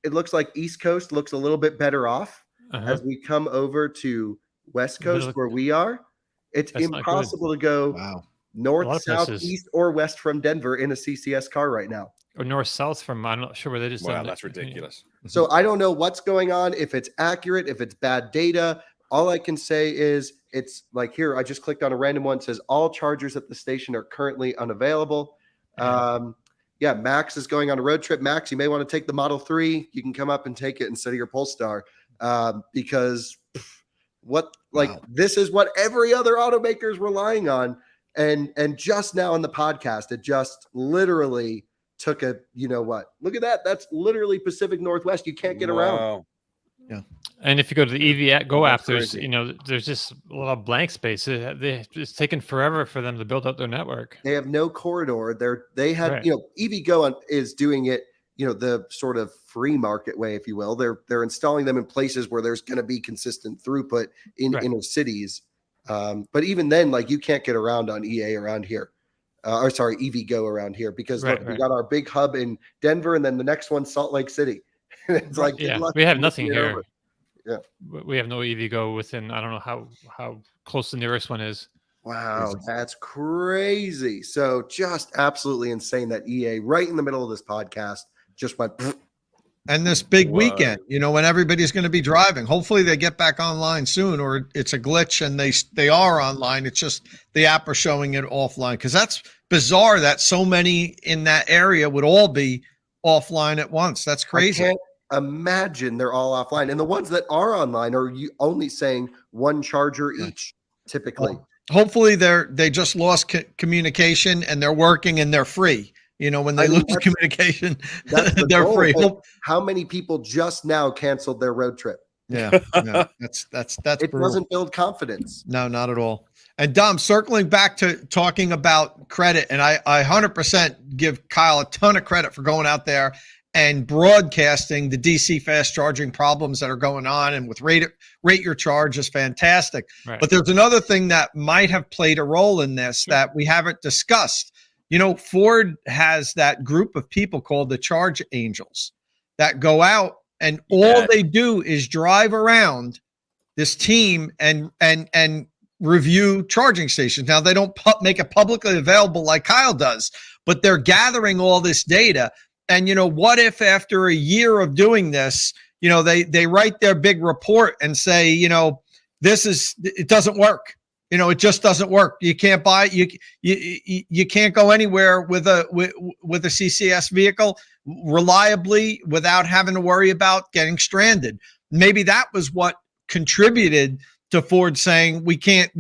It looks like East Coast looks a little bit better off as we come over to West Coast where we are. It's impossible to go north, south, east, or west from Denver in a CCS car right now. Or north-south from, I'm not sure where they just. Wow, that's ridiculous. So I don't know what's going on, if it's accurate, if it's bad data. All I can say is it's like here, I just clicked on a random one. It says all chargers at the station are currently unavailable. Max is going on a road trip. Max, you may want to take the Model 3. You can come up and take it instead of your Polestar because this is what every other automaker is relying on. And just now on the podcast, it just literally took a, you know what? Look at that. That's literally Pacific Northwest. You can't get around. Wow. Yeah. And if you go to the EV Go app, there's crazy. you know there's just a lot of blank space. It's taken forever for them to build out their network. They have no corridor. They had Right. you know, EV Go is doing it, you know, the sort of free market way, if you will. They're installing them in places where there's going to be consistent throughput in Right. inner cities. But even then, like, you can't get around on EA around here. Or sorry, EV Go around here, because Right, look, we right. got our big hub in Denver, and then the next one, Salt Lake City. It's like, good Yeah, luck we have getting nothing it here. over. Yeah. We have no EV Go within. I don't know how close the nearest one is. Wow, that's crazy. So just absolutely insane that EA, right in the middle of this podcast, just went. And this big Whoa. weekend, you know, when everybody's going to be driving. Hopefully they get back online soon, or it's a glitch and they are online. It's just the app are showing it offline, because that's bizarre that so many in that area would all be offline at once. That's crazy. I can't imagine they're all offline. And the ones that are online are you only saying one charger each, typically. Hopefully they just lost communication and they're working and they're free. You know, when they lose communication, that's they're goal, free. How many people just now canceled their road trip? Yeah, that's it brutal. doesn't build confidence. No, not at all. And Dom, circling back to talking about credit, and I 100% give Kyle a ton of credit for going out there and broadcasting the DC fast charging problems that are going on, and with rate your charge is fantastic. Right. But there's another thing that might have played a role in this that we haven't discussed. You know, Ford has that group of people called the Charge Angels that go out, and all they do is drive around this team and review charging stations. Now, they don't make it publicly available like Kyle does, but they're gathering all this data. And, you know, what if after a year of doing this, you know, they write their big report and say, you know, it doesn't work. You know, it just doesn't work. You can't buy you can't go anywhere with a CCS vehicle reliably without having to worry about getting stranded. Maybe that was what contributed to Ford saying we can't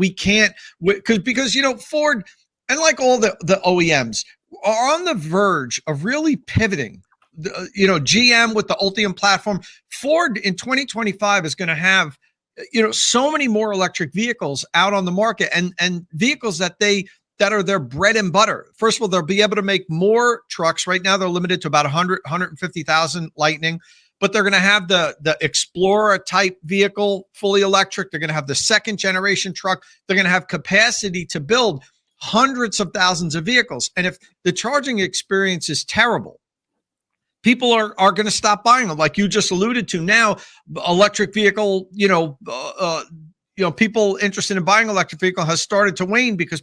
because you know, Ford, and like all the OEMs, are on the verge of really pivoting. You know, GM with the Ultium platform, Ford in 2025 is going to have, you know, so many more electric vehicles out on the market, and vehicles that are their bread and butter. First of all, they'll be able to make more trucks. Right now, they're limited to about 150,000 Lightning, but they're going to have the Explorer type vehicle, fully electric. They're going to have the second generation truck. They're going to have capacity to build hundreds of thousands of vehicles. And if the charging experience is terrible, people are going to stop buying them. Like you just alluded to, now electric vehicle, people interested in buying electric vehicle has started to wane, because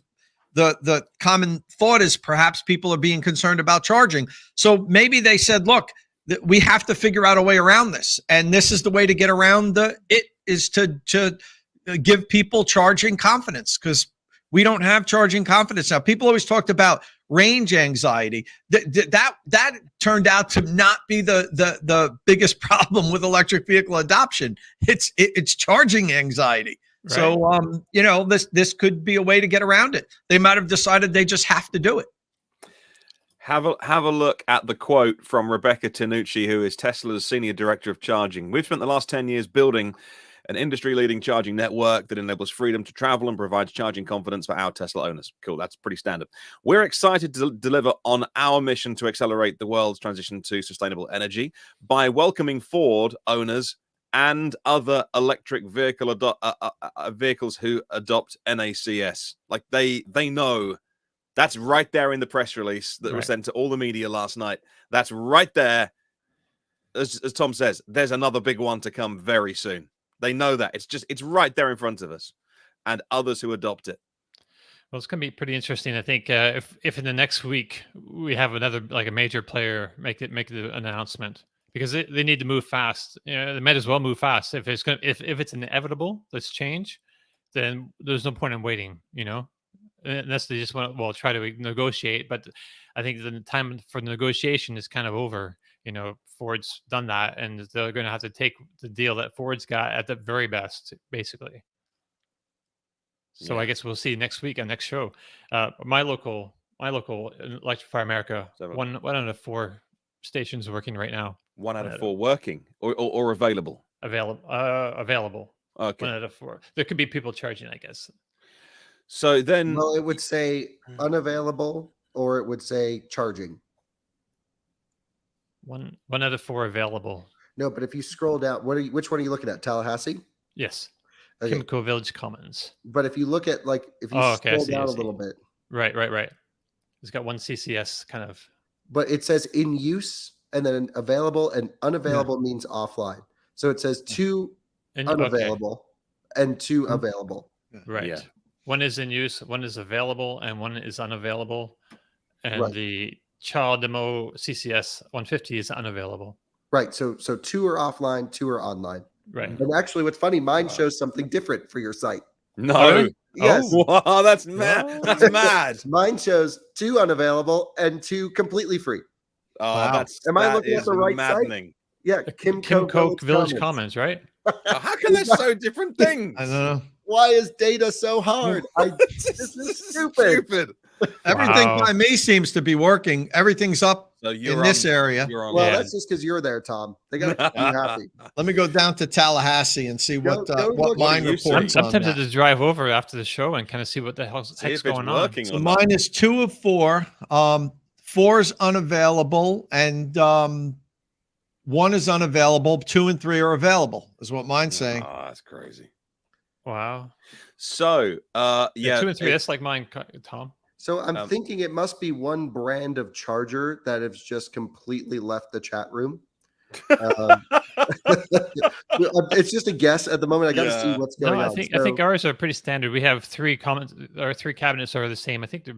the common thought is perhaps people are being concerned about charging. So maybe they said, look, we have to figure out a way around this. And this is the way to get around is to give people charging confidence, because we don't have charging confidence now. People always talked about range anxiety. That turned out to not be the biggest problem with electric vehicle adoption. It's charging anxiety. Right. So you know, this could be a way to get around it. They might have decided they just have to do it. Have a look at the quote from Rebecca Tanucci, who is Tesla's Senior Director of Charging. We've spent the last 10 years building an industry-leading charging network that enables freedom to travel and provides charging confidence for our Tesla owners. Cool, that's pretty standard. We're excited to deliver on our mission to accelerate the world's transition to sustainable energy by welcoming Ford owners and other electric vehicles who adopt NACS. Like they know. That's right there in the press release that was sent to all the media last night. That's right there. As Tom says, there's another big one to come very soon. They know that. It's right there in front of us, and others who adopt it. Well, it's going to be pretty interesting. I think if in the next week we have another, like a major player make the announcement, because they need to move fast. You know, they might as well move fast. If it's inevitable, this change, then there's no point in waiting. You know, unless they just want to try to negotiate. But I think the time for negotiation is kind of over. You know, Ford's done that, and they're going to have to take the deal that Ford's got at the very best, basically. So Yeah. I guess we'll see next week on next show. My local Electrify America, So- one out of 4 stations working right now. 1 out One of 4 working or available. Available. Okay. 1 out of 4. There could be people charging, I guess. So then, Well, it would say unavailable or it would say charging. One out of 4 available. No, but if you scroll down, which one are you looking at? Tallahassee? Yes. Okay. Chemical Village Commons. But if you look at if you Oh, okay, I scroll see, I down a see. little bit, Right. It's got one CCS kind of. but it says in use and then available, and unavailable means offline. So it says 2 Okay. unavailable and 2 available. Right. Yeah. One is in use, one is available, and one is unavailable. And Right. the child demo CCS 150 is unavailable. Right. So 2 are offline, 2 are online. Right. And actually, what's funny, mine shows something different for your site. no. Oh, really? Yes. Wow, that's mad. What? That's mad. Mine shows 2 unavailable and 2 completely free. Oh, Wow. Am I that looking at is the right site? maddening. Yeah, Kimco Village Commons, right? Oh, how can they so different things? I don't know. Why is data so hard? This is stupid. Everything Wow. by me seems to be working. Everything's up So you're in this on- area. You're on. Well, Yeah. that's just because you're there, Tom. They got to keep you happy. Let me go down to Tallahassee and see Go what look what at mine you see. reports I'm on tempted that. to drive over after the show and kind of see what the heck's See if it's going on. working So or not. mine is 2 of 4. 4 is unavailable, and 1 is unavailable. 2 and 3 are available, is what mine's saying. Oh, that's crazy. Wow. So, yeah, 2 and 3. That's like mine, Tom. So I'm Um, thinking it must be one brand of charger that has just completely left the chat room. It's just a guess at the moment. I got to see Yeah. what's going No, I on. think ours are pretty standard. We have 3 comments, or 3 cabinets are the same. I think they're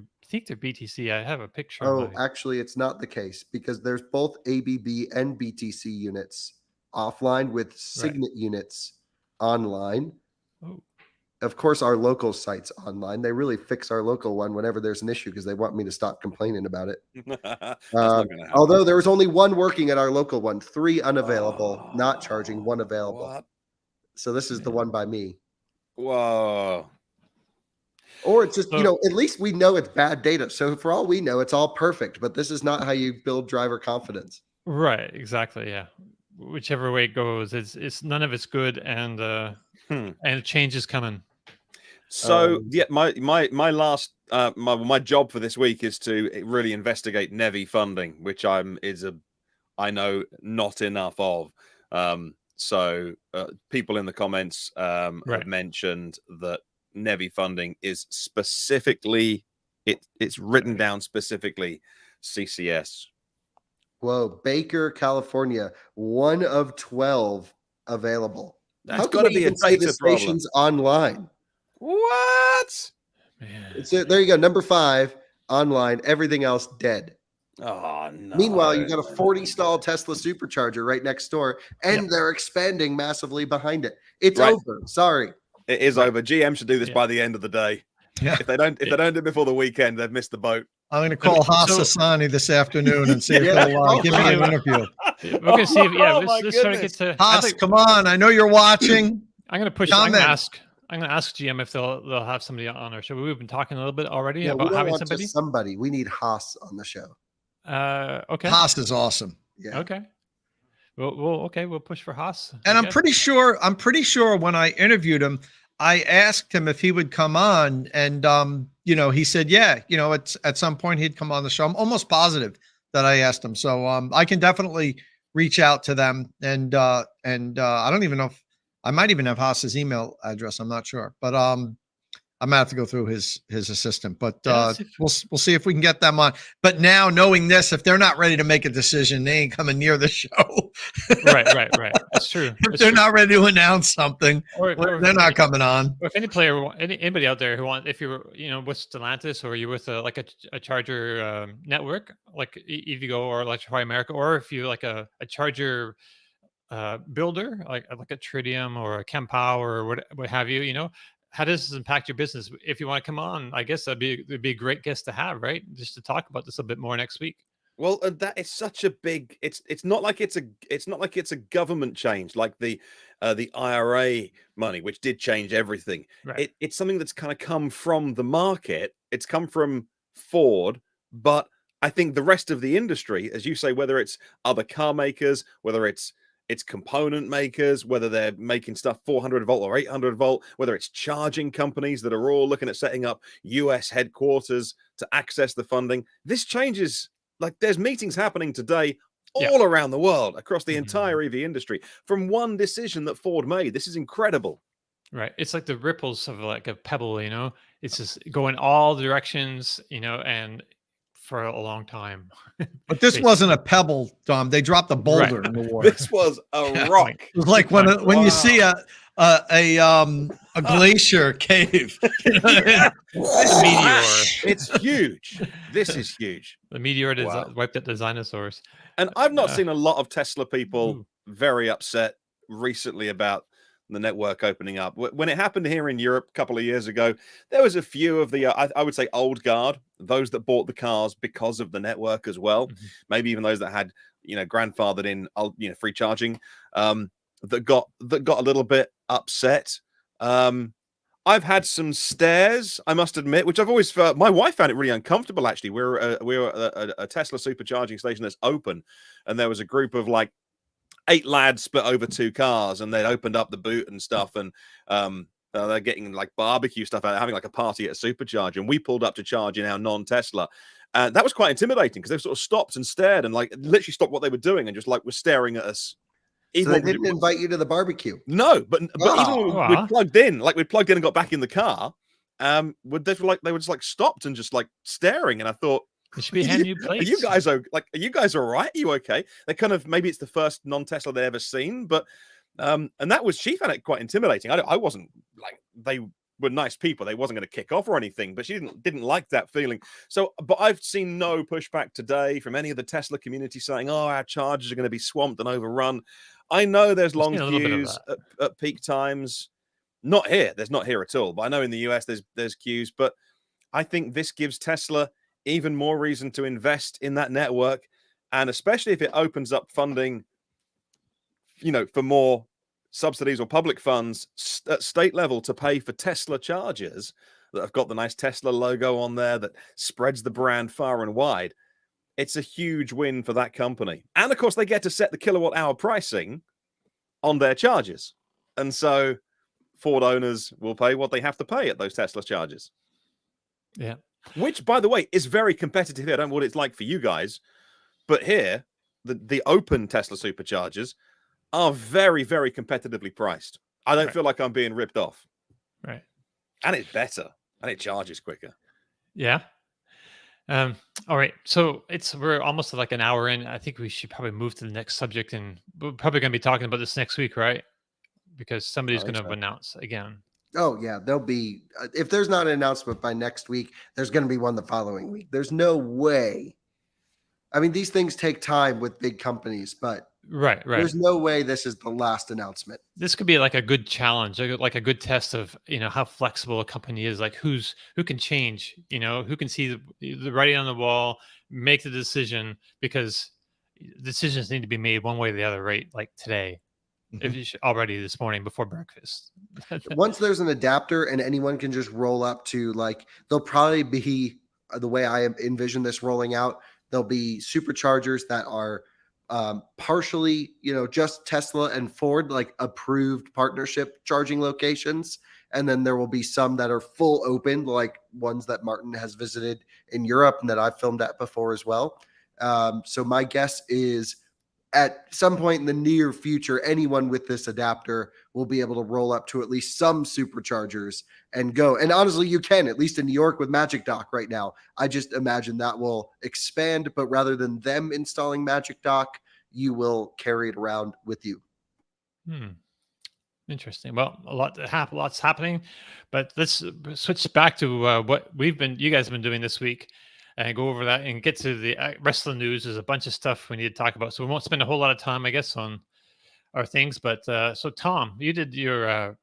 BTC. I have a picture. Oh, of my- actually, it's not the case because there's both ABB and BTC units offline with Signet units online. Oh. Of course, our local site's online. They really fix our local one whenever there's an issue because they want me to stop complaining about it. that's not gonna happen. Although there was only 1 working at our local one, 3 unavailable, not charging, 1 available. What? So this is the one by me. Whoa. Or it's just, So- at least we know it's bad data. So for all we know, it's all perfect. But this is not how you build driver confidence. Right. Exactly. Yeah. Whichever way it goes, it's none of it's good, and change is coming. So yeah, my last my job for this week is to really investigate NEVI funding, which I know not enough of. So people in the comments have mentioned that NEVI funding is specifically it's written down specifically CCS. Whoa, Baker, California, 1 of 12 available. That's How can got to they be a even say the data problem. station's online? What? Man. There you go. Number 5 online. Everything else dead. Oh no. Meanwhile, you got a 40 stall Tesla Supercharger right next door, and they're expanding massively behind it. It's Right. over. Sorry. It is over. GM should do this Yeah. by the end of the day. Yeah. If they don't do it before the weekend, they've missed the boat. I'm going to call Haas So- Hassani this afternoon and see if Yeah. he'll give me an interview. We're gonna see if Oh, my let's try to get goodness. to. Haas, come on. I know you're watching. I'm gonna push. Comment. I'm gonna ask GM if they'll have somebody on our show. We've been talking a little bit already Yeah, we about don't having want somebody. just somebody. We need Haas on the show. Okay. Haas is awesome. Yeah. Okay. We'll push for Haas. And I'm Okay. pretty sure when I interviewed him, I asked him if he would come on, and he said, yeah, it's at some point he'd come on the show. I'm almost positive that I asked him. So I can definitely reach out to them, and I don't even know if I might even have Haas's email address. I'm not sure, but I might have to go through his assistant, but Yeah, see we'll see if we can get them on. But now knowing this, if they're not ready to make a decision, they ain't coming near the show. Right. That's true. If That's they're true. not ready to announce something, Or they're not coming on. Or if any player, anybody out there who if you're, with Stellantis, or you're with a charger network like EVgo or Electrify America, or if you're like a charger builder like a Tritium or a Kempow or what have you, how does this impact your business? If you want to come on, I guess it'd be a great guest to have, right? Just to talk about this a bit more next week. Well, that is such a big. It's not like it's a government change like the IRA money, which did change everything. Right. It's something that's kind of come from the market. It's come from Ford, but I think the rest of the industry, as you say, whether it's other car makers, whether it's component makers, whether they're making stuff 400 volt or 800 volt, whether it's charging companies that are all looking at setting up US headquarters to access the funding, this changes. Like there's meetings happening today Yeah. all around the world across the Mhm. entire EV industry from one decision that Ford made. This is incredible. Right. It's like the ripples of like a pebble, you know. It's just going all directions, you know, and for a long time. But this wasn't a pebble, Tom. They dropped a Right. boulder in the water. This was a Yeah. rock. It was like when Wow. you see a glacier cave. Yeah. The meteor. It's huge. This is huge. The meteor Wow. wiped out the dinosaurs. And I've not Uh, seen a lot of Tesla people ooh. very upset recently about the network opening up. When it happened here in Europe a couple of years ago, there was a few of the, I would say, old guard, those that bought the cars because of the network as well. Mhm. Maybe even those that had, grandfathered in, free charging, that got a little bit upset. I've had some stares, I must admit, which I've always felt. My wife found it really uncomfortable. Actually, we were at a Tesla supercharging station that's open, and there was a group of like 8 lads split over 2 cars, and they'd opened up the boot and stuff, and they're getting like barbecue stuff out, having like a party at a supercharger, and we pulled up to charge in our non-Tesla. That was quite intimidating because they sort of stopped and stared and like literally stopped what they were doing and just like were staring at us. So they didn't invite you to the barbecue. No, but even when Wow. we plugged in and got back in the car, they were just like stopped and just like staring, and I thought, There should be hand new Are plates. you guys are you guys all right? Are you okay? They kind of, maybe it's the first non-Tesla they'd ever seen, but and she found it quite intimidating. I wasn't like, they were nice people. They wasn't going to kick off or anything, but she didn't like that feeling. So, but I've seen no pushback today from any of the Tesla community saying, "Oh, our chargers are going to be swamped and overrun." I know there's long seen a little bit of queues at peak times. Not here. There's not here at all. But I know in the US there's queues. But I think this gives Tesla even more reason to invest in that network, and especially if it opens up funding, for more subsidies or public funds at state level to pay for Tesla chargers that have got the nice Tesla logo on there that spreads the brand far and wide. It's a huge win for that company. And of course, they get to set the kilowatt hour pricing on their chargers. And so Ford owners will pay what they have to pay at those Tesla chargers. Yeah. Which, by the way, is very competitive here. I don't know what it's like for you guys, but here, the open Tesla superchargers are very, very competitively priced. I don't feel like I'm being ripped off. Right. And it's better. And it charges quicker. Yeah. All right. So we're almost like an hour in. I think we should probably move to the next subject, and we're probably going to be talking about this next week, right? Because somebody's going to announce again. Oh yeah, there'll be, if there's not an announcement by next week, there's going to be one the following week. There's no way. I mean, these things take time with big companies, but Right. there's no way this is the last announcement. This could be like a good challenge, like a good test of, how flexible a company is, like who can change, who can see the writing on the wall, make the decision, because decisions need to be made one way or the other, right? Like today, if you already this morning before breakfast. Once there's an adapter and anyone can just roll up to, like, there'll probably be, the way I envision this rolling out, there'll be superchargers that are partially, just Tesla and Ford, like approved partnership charging locations. And then there will be some that are full open, like ones that Martin has visited in Europe and that I've filmed at before as well. So my guess is at some point in the near future, anyone with this adapter will be able to roll up to at least some superchargers and go. And honestly, you can, at least in New York with Magic Dock right now. I just imagine that will expand, but rather than them installing Magic Dock, you will carry it around with you. Interesting. Well, lots happening, but let's switch back to what you guys have been doing this week, and go over that and get to the rest of the news. There's a bunch of stuff we need to talk about, so we won't spend a whole lot of time, I guess, on our things. But so Tom, you did your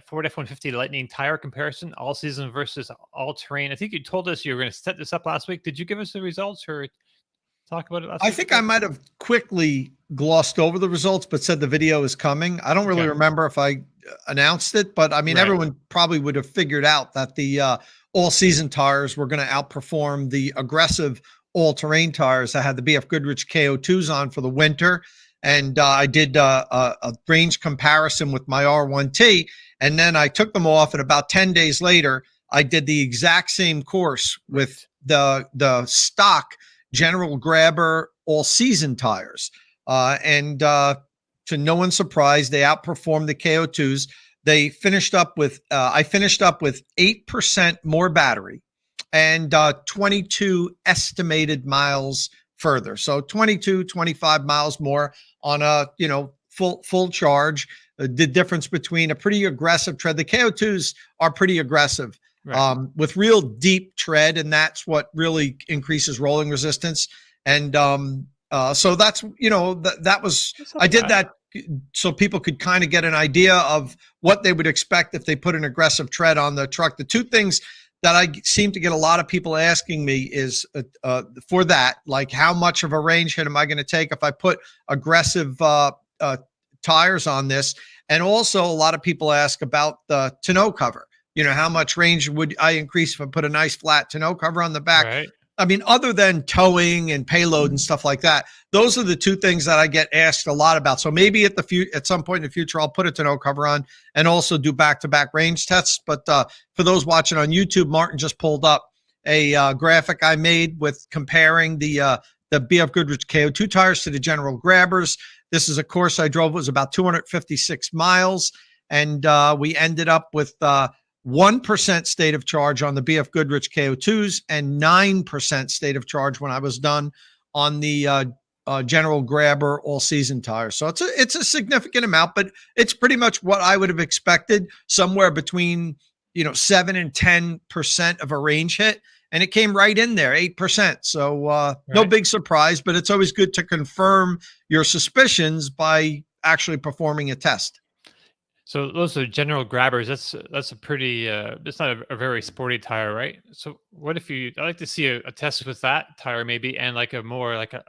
Ford F-150 Lightning tire comparison, all season versus all terrain. I think you told us you were going to set this up last week. Did you give us the results, or? talk about it last I week? think I might have quickly glossed over the results, but said the video is coming. I don't really Okay. remember if I announced it, but I mean, Right. everyone probably would have figured out that the all-season tires were going to outperform the aggressive all-terrain tires. I had the BF Goodrich KO2s on for the winter, and I did a range comparison with my R1T, and then I took them off, and about 10 days later, I did the exact same course with the stock General Grabber all-season tires. And to no one's surprise, they outperformed the KO2s. They finished up with, I finished up with 8% more battery and 22 estimated miles further. So 22, 25 miles more on a, full charge. The difference between a pretty aggressive tread. The KO2s are pretty aggressive. Right. With real deep tread, and that's what really increases rolling resistance. And so that's that was I did that so people could kind of get an idea of what they would expect if they put an aggressive tread on the truck. The two things that I seem to get a lot of people asking me is for that, like how much of a range hit am I going to take if I put aggressive tires on this? And also a lot of people ask about the tonneau cover. How much range would I increase if I put a nice flat tonneau cover on the back? Right. I mean, other than towing and payload and stuff like that, those are the two things that I get asked a lot about. So maybe at some point in the future, I'll put a tonneau cover on and also do back-to-back range tests. But for those watching on YouTube, Martin just pulled up a graphic I made with comparing the BF Goodrich KO2 tires to the General Grabbers. This is a course I drove. It was about 256 miles, and we ended up with 1% state of charge on the BF Goodrich KO2s and 9% state of charge when I was done on the General Grabber all-season tires. So it's a significant amount, but it's pretty much what I would have expected, somewhere between 7 and 10% of a range hit, and it came right in there, 8%. So no big surprise, but it's always good to confirm your suspicions by actually performing a test. So those are General Grabbers. That's a pretty. It's not a very sporty tire, right? So what if I'd like to see a test with that tire maybe, and like a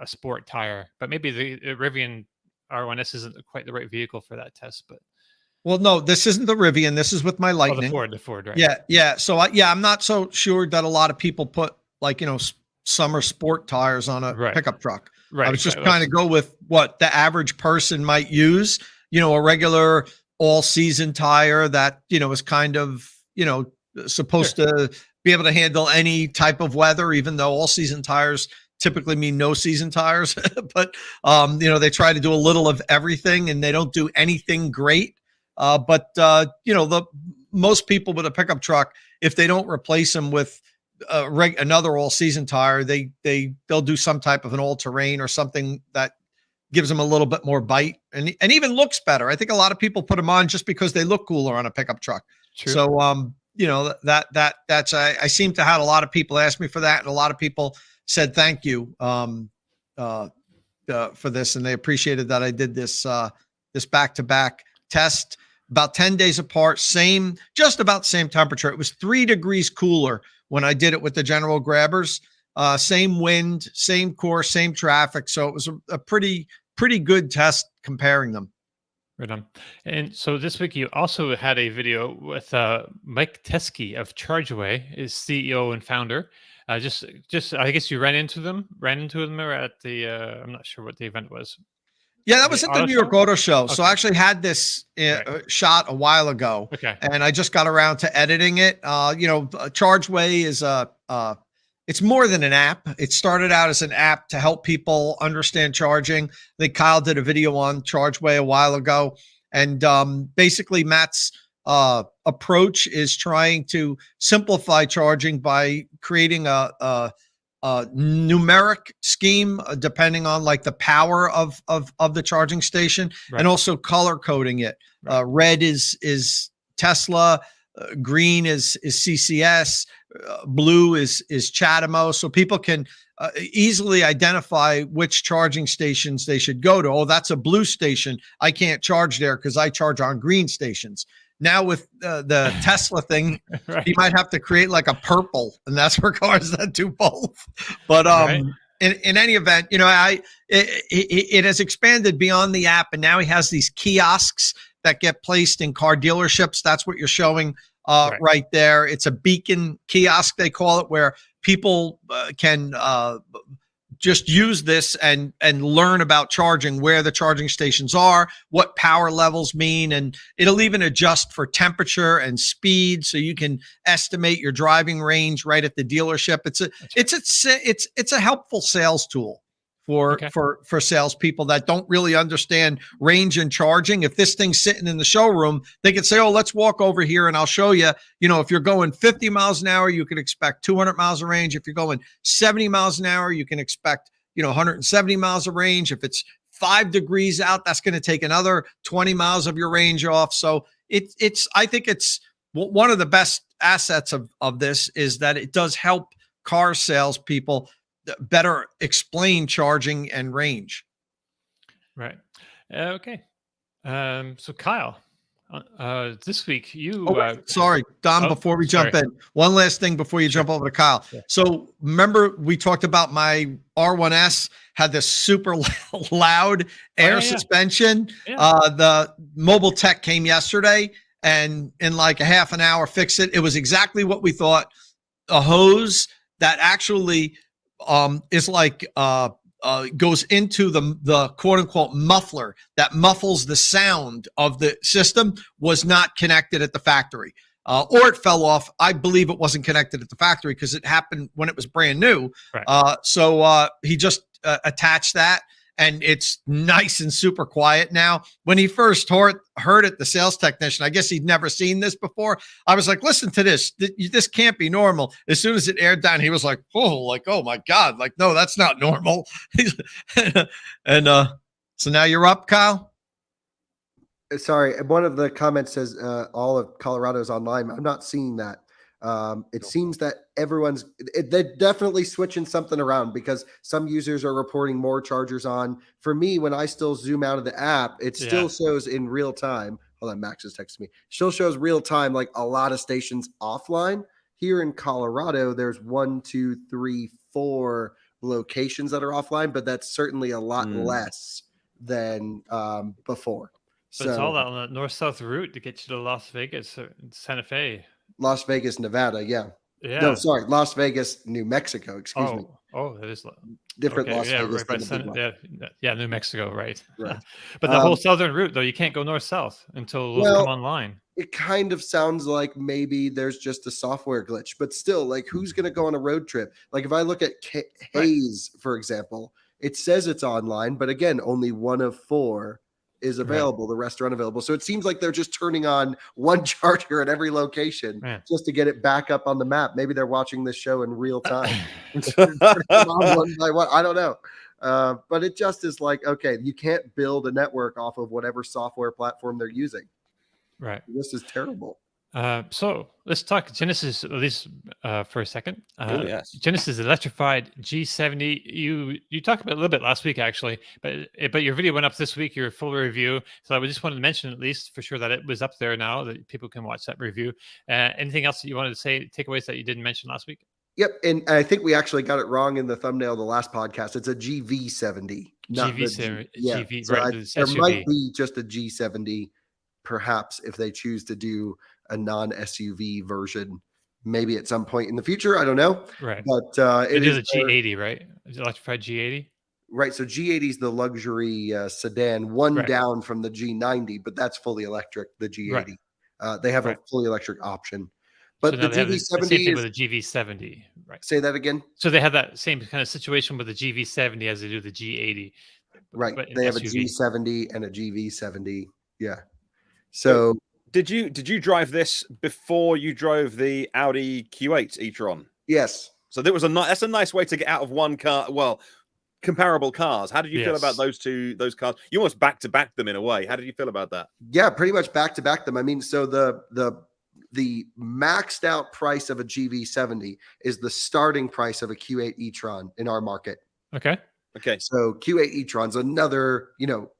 sport tire, but maybe the Rivian R1S isn't quite the right vehicle for that test. But well, no, this isn't the Rivian. This is with my Lightning. The Ford, right? Yeah. So I'm not so sure that a lot of people put summer sport tires on a pickup truck. Right. I was just trying to go with what the average person might use. A regular all-season tire that is kind of supposed to be able to handle any type of weather, even though all-season tires typically mean no season tires. But they try to do a little of everything, and they don't do anything great. But the most people with a pickup truck, if they don't replace them with another all-season tire, they'll do some type of an all-terrain or something that gives them a little bit more bite and even looks better. I think a lot of people put them on just because they look cooler on a pickup truck. True. So, that's, I seem to have a lot of people ask me for that. And a lot of people said, thank you, for this. And they appreciated that I did this back-to-back test about 10 days apart, just about same temperature. It was 3 degrees cooler when I did it with the General Grabbers. Same wind, same course, same traffic. So it was a pretty good test comparing them. Right on. And so this week you also had a video with Mike Teskey of ChargeWay, his CEO and founder. Just I guess you ran into them at the I'm not sure what the event was. Yeah, that was at the New York Auto Show. Okay. So I actually had this shot a while ago. Okay. And I just got around to editing it. ChargeWay is it's more than an app. It started out as an app to help people understand charging. I think Kyle did a video on ChargeWay a while ago. And basically Matt's approach is trying to simplify charging by creating a numeric scheme depending on like the power of the charging station, and also color coding it. Red is Tesla, green is CCS, blue is CHAdeMO, so people can easily identify which charging stations they should go to. Oh, that's a blue station. I can't charge there because I charge on green stations. Now with the Tesla thing, you might have to create like a purple, and that's for cars that do both. But in any event, it has expanded beyond the app, and now he has these kiosks that get placed in car dealerships. That's what you're showing right there. It's a beacon kiosk, they call it, where people can just use this and learn about charging, where the charging stations are, what power levels mean, and it'll even adjust for temperature and speed, so you can estimate your driving range right at the dealership. It's a helpful sales tool for salespeople that don't really understand range and charging. If this thing's sitting in the showroom, they can say, "Oh, let's walk over here and I'll show you." If you're going 50 miles an hour, you can expect 200 miles of range. If you're going 70 miles an hour, you can expect 170 miles of range. If it's 5 degrees out, that's going to take another 20 miles of your range off. So I think it's one of the best assets of this is that it does help car salespeople better explain charging and range. Right. Okay. So Kyle, this week you. Sorry, Dom. Before we jump in, one last thing before you jump over to Kyle. Yeah. So remember we talked about my R1S had this super loud air suspension. Yeah. The mobile tech came yesterday and in like a half an hour fixed it. It was exactly what we thought. A hose that actually is like goes into the quote unquote muffler that muffles the sound of the system was not connected at the factory, or it fell off. I believe it wasn't connected at the factory because it happened when it was brand new. Right. So he just attached that, and it's nice and super quiet now. When he first heard it, the sales technician, I guess he'd never seen this before. I was like, "Listen to this. This can't be normal." As soon as it aired down, he was like, "Oh my God. Like, no, that's not normal." And so now you're up, Kyle. Sorry. One of the comments says all of Colorado's online. I'm not seeing that. It seems that they're definitely switching something around because some users are reporting more chargers on. For me, when I still zoom out of the app, it still shows in real time. Hold on, Max is texting me. Still shows real time, like a lot of stations offline. Here in Colorado, there's 1, 2, 3, 4 locations that are offline, but that's certainly a lot less than before. But it's all on the north-south route to get you to Las Vegas or Santa Fe. Las Vegas, Nevada. Yeah. No, sorry. Las Vegas, New Mexico. Excuse me. Oh, that is different. Las Vegas. Right, New Mexico. Right. Right. But the whole southern route, though, you can't go north-south until those come online. It kind of sounds like maybe there's just a software glitch, but still, like, who's going to go on a road trip? Like, if I look at Hayes, for example, it says it's online, but again, only 1 of 4 is available, the rest are unavailable. So it seems like they're just turning on one charger at every location just to get it back up on the map. Maybe they're watching this show in real time. One by one. I don't know. But it just is like, okay, you can't build a network off of whatever software platform they're using. Right. This is terrible. So let's talk Genesis at least for a second. Yes. Genesis electrified G70. You talked about it a little bit last week, actually, but your video went up this week, your full review. So I just wanted to mention at least for sure that it was up there now, that people can watch that review. Anything else that you wanted to say, takeaways that you didn't mention last week? Yep, and I think we actually got it wrong in the thumbnail of the last podcast. It's a GV70. GV, so right? There might be just a G70, perhaps, if they choose to do a non-SUV version, maybe at some point in the future. I don't know. Right. But it is a G80, right? Is it electrified G80? Right. So G80 is the luxury sedan, down from the G90, but that's fully electric, the G80. Right. They have a fully electric option. But so the GV70 the same thing with the GV70, right? Say that again. So they have that same kind of situation with the GV70 as they do the G80. Right. They have a G70 and a GV70. Yeah. So did you drive this before you drove the Audi Q8 e-tron? Yes. So that's a nice way to get out of one car. Well, comparable cars. How did you feel about those cars? You almost back to back them in a way. How did you feel about that? Yeah, pretty much back to back them. I mean, so the maxed out price of a GV70 is the starting price of a Q8 e-tron in our market. Okay. So Q8 e-tron's another,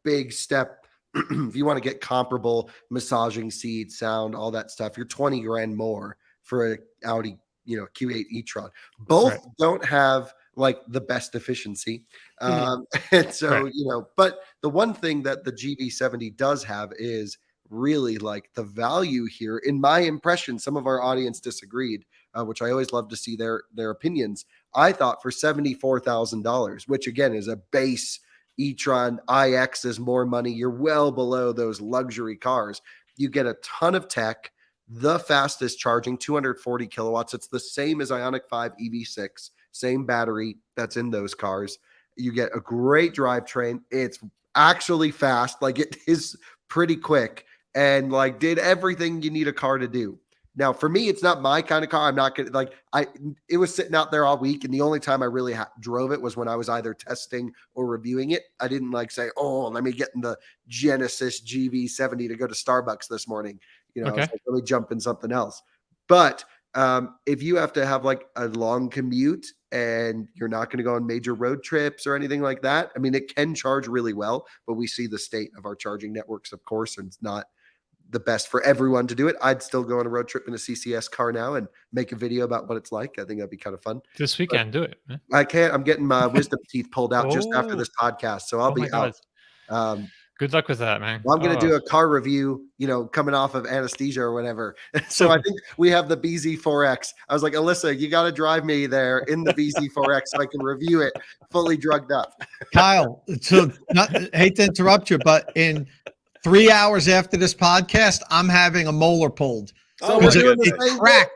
big step. If you want to get comparable massaging seat, sound, all that stuff, you're 20 grand more for an Audi, Q8 e-tron. Both don't have like the best efficiency. And so, Right. but the one thing that the GV70 does have is really like the value here. In my impression, some of our audience disagreed, which I always love to see their opinions. I thought for $74,000, which again is a base e-tron iX, is more money. You're well below those luxury cars. You get a ton of tech, the fastest charging, 240 kilowatts. It's the same as Ioniq 5 EV6, same battery that's in those cars. You get a great drivetrain. It's actually fast. Like, it is pretty quick, and like did everything you need a car to do. Now, for me, it's not my kind of car. I'm not going to it was sitting out there all week. And the only time I really drove it was when I was either testing or reviewing it. I didn't say, oh, let me get in the Genesis GV70 to go to Starbucks this morning. I was like, let me jump in something else. But if you have to have like a long commute and you're not going to go on major road trips or anything like that, I mean, it can charge really well, but we see the state of our charging networks, of course, and it's not the best for everyone to do it. I'd still go on a road trip in a CCS car now and make a video about what it's like. I think that'd be kind of fun. This weekend, do it. Man. I can't. I'm getting my wisdom teeth pulled out just after this podcast, so I'll be out. Good luck with that, man. Well, I'm going to do a car review, coming off of anesthesia or whatever. So I think we have the BZ4X. I was like, Alyssa, you got to drive me there in the BZ4X so I can review it fully drugged up. Kyle, so hate to interrupt you, but in 3 hours after this podcast, I'm having a molar pulled. So it cracked.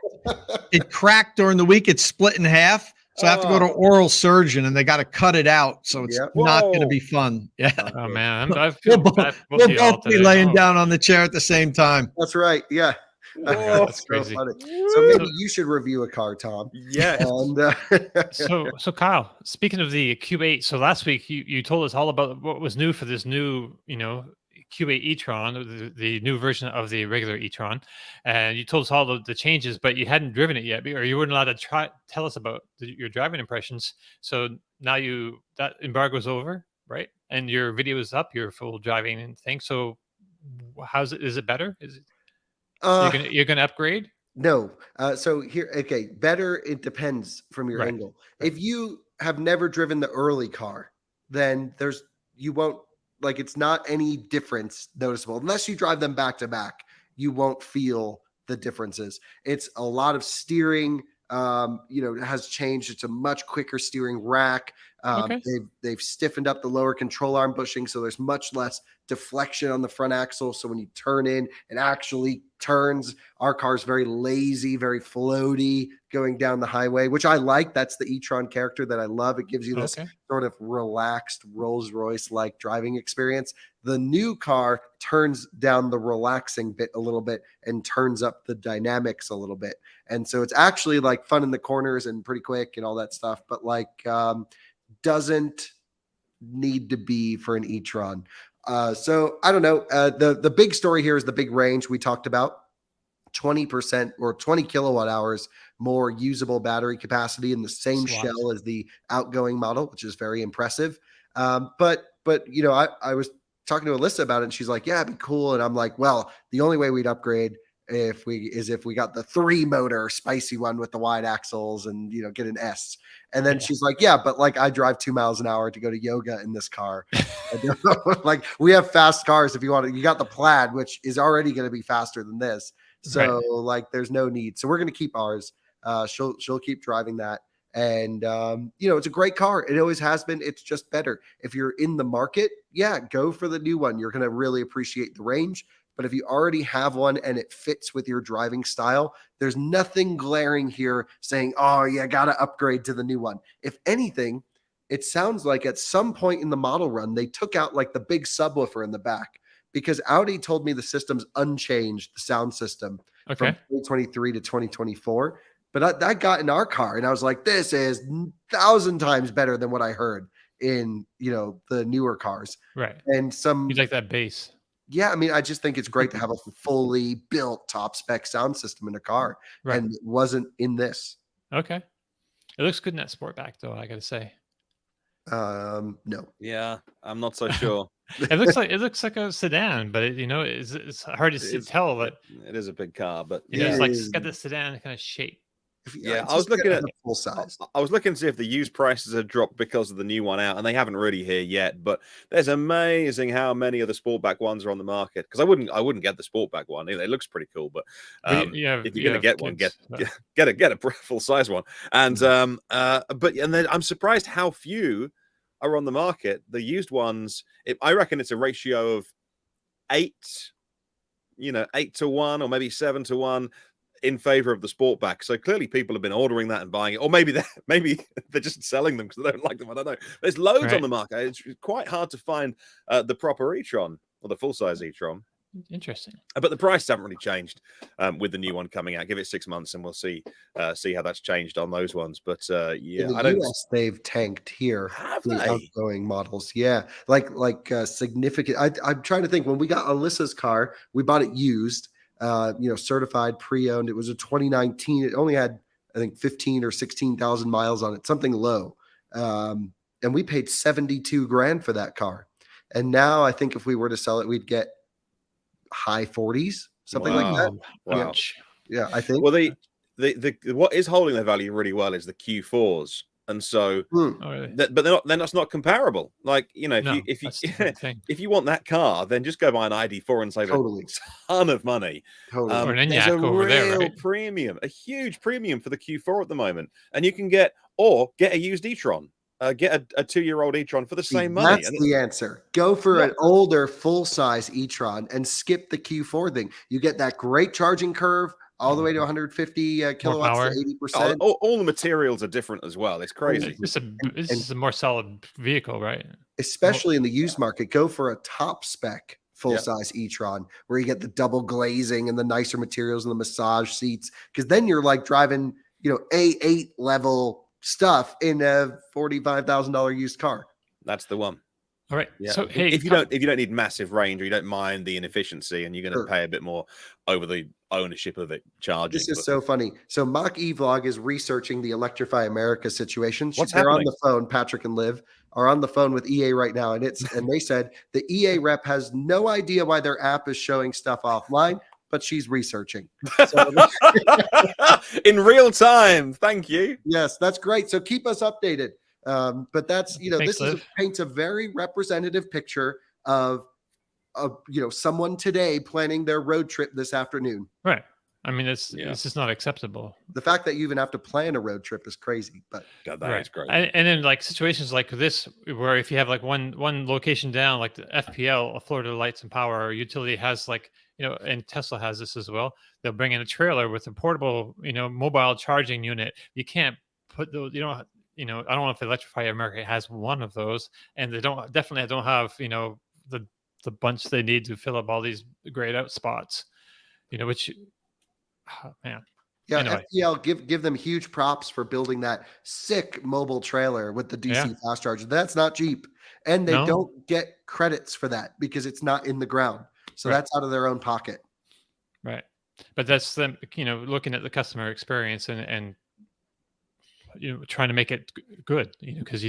It cracked during the week. It's split in half. So I have to go to oral surgeon, and they got to cut it out. So it's not going to be fun. Yeah. Oh man, we'll both be laying down on the chair at the same time. That's right. Yeah. That's crazy. So maybe you should review a car, Tom. Yeah. And, so Kyle, speaking of the Q8, so last week you told us all about what was new for this new, Q8 e-tron, the new version of the regular e-tron, and you told us all the changes, but you hadn't driven it yet, or you weren't allowed to tell us about your driving impressions. So now that embargo's over, right? And your video is up, your full driving and thing. So is it better? Is it you're gonna upgrade? No. So here, okay, better. It depends from your angle. Right. If you have never driven the early car, then you won't. Like, it's not any difference noticeable unless you drive them back to back. You won't feel the differences. It's a lot of steering, has changed. It's a much quicker steering rack. They've stiffened up the lower control arm bushing, so there's much less deflection on the front axle. So when you turn in, it actually turns. Our car's very lazy, very floaty going down the highway, which I like. That's the e-tron character that I love. It gives you this sort of relaxed Rolls-Royce-like driving experience. The new car turns down the relaxing bit a little bit and turns up the dynamics a little bit. And so it's actually like fun in the corners and pretty quick and all that stuff, but doesn't need to be for an e-tron. So I don't know. The big story here is the big range we talked about. 20% or 20 kilowatt hours more usable battery capacity in the same shell as the outgoing model, which is very impressive. But I was talking to Alyssa about it, and she's like, yeah, it'd be cool. And I'm like, well, the only way we'd upgrade if we got the 3-motor spicy one with the wide axles and get an S. And then she's like, yeah, but like I drive 2 miles an hour to go to yoga in this car. Like, we have fast cars. If you want to, you got the Plaid, which is already going to be faster than this. So like, there's no need. So we're going to keep ours. She'll keep driving that. And, it's a great car. It always has been. It's just better. If you're in the market, go for the new one. You're going to really appreciate the range. But if you already have one and it fits with your driving style, there's nothing glaring here saying, oh, you got to upgrade to the new one. If anything, it sounds like at some point in the model run, they took out like the big subwoofer in the back, because Audi told me the system's unchanged, the sound system from 2023 to 2024. But that got in our car, and I was like, this is 1,000 times better than what I heard in, the newer cars. Right. And you like that bass. Yeah, I mean, I just think it's great to have a fully built top spec sound system in a car, and it wasn't in this. Okay. It looks good in that Sportback, though, I got to say. No. Yeah, I'm not so sure. It looks like a sedan, but it's hard to tell. But it is a big car, but it's got the sedan kind of shape. Yeah, I was looking at full size. I was looking to see if the used prices had dropped because of the new one out, and they haven't really here yet. But there's amazing how many of the Sportback ones are on the market. Because I wouldn't get the Sportback one. It looks pretty cool, but if you're gonna get one, get a full size one. And then I'm surprised how few are on the market. The used ones, I reckon it's a ratio of 8 to 1 or maybe 7 to 1 in favor of the Sportback. So clearly people have been ordering that and buying it, or maybe they're just selling them because they don't like them. I don't know. There's loads on the market. It's quite hard to find the proper e-tron or the full-size e-tron. Interesting. But the prices haven't really changed with the new one coming out. Give it 6 months and we'll see how that's changed on those ones. But in the US, they've tanked here. Have the they? outgoing models, yeah, like significant. I'm trying to think. When we got Alyssa's car, we bought it used, certified, pre-owned. It was a 2019. It only had, I think, 15 or 16,000 miles on it, something low, and we paid 72 grand for that car. And now I think if we were to sell it, we'd get high 40s, something like that. Wow. Yeah, I think. Well, the what is holding their value really well is the Q4s, and so but that's not comparable. Like, if you want that car, then just go buy an ID4 and save a ton of money. Or an there's Enyaq over there, right? Premium, a huge premium for the Q4 at the moment, and you can get a used e-tron. Get a 2-year-old e-tron for the same money. That's the answer. Go for an older full-size e-tron and skip the Q4 thing. You get that great charging curve all the way to 150 kilowatts to 80%. All the materials are different as well. It's crazy. This is a more solid vehicle, right? Especially in the used market. Go for a top spec full-size e-tron where you get the double glazing and the nicer materials and the massage seats, because then you're like driving, A8 level stuff in a $45,000 used car. That's the one. All right. Yeah. So hey, if you don't need massive range, or you don't mind the inefficiency, and you're going to pay a bit more over the ownership of it charging. This is so funny. So Mach E-Vlog is researching the Electrify America situation. What's They're happening? on the phone. Patrick and Liv are on the phone with EA right now, and they said the EA rep has no idea why their app is showing stuff offline, but she's researching. So, in real time. Thank you. Yes, that's great. So keep us updated. But that's, Thanks, this paints a very representative picture of someone today planning their road trip this afternoon. Right. I mean, it's just not acceptable. The fact that you even have to plan a road trip is crazy, but God, that is great. And then like situations like this, where if you have like one location down, like the FPL, Florida Lights and Power utility has like, and Tesla has this as well. They'll bring in a trailer with a portable, mobile charging unit. You can't put those, I don't know if Electrify America has one of those, and they definitely don't have, the bunch they need to fill up all these grayed out spots, which, oh, man. Yeah, anyway. FPL, give them huge props for building that sick mobile trailer with the DC fast charger. That's not cheap. And they don't get credits for that because it's not in the ground. So that's out of their own pocket. Right. But that's them, looking at the customer experience and trying to make it good, because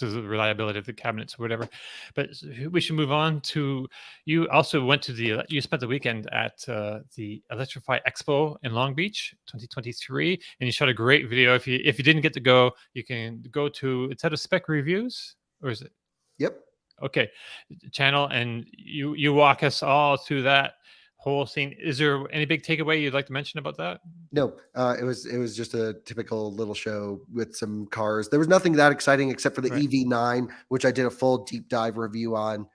of the reliability of the cabinets or whatever. But we should move on to, you also went to you spent the weekend at the Electrify Expo in Long Beach 2023, and you shot a great video. If you didn't get to go, you can go to, it's at a Spec Reviews, or is it? Yep. Okay. Channel, and you walk us all through that whole scene. Is there any big takeaway you'd like to mention about that? No, it was just a typical little show with some cars. There was nothing that exciting except for the EV9, which I did a full deep dive review on,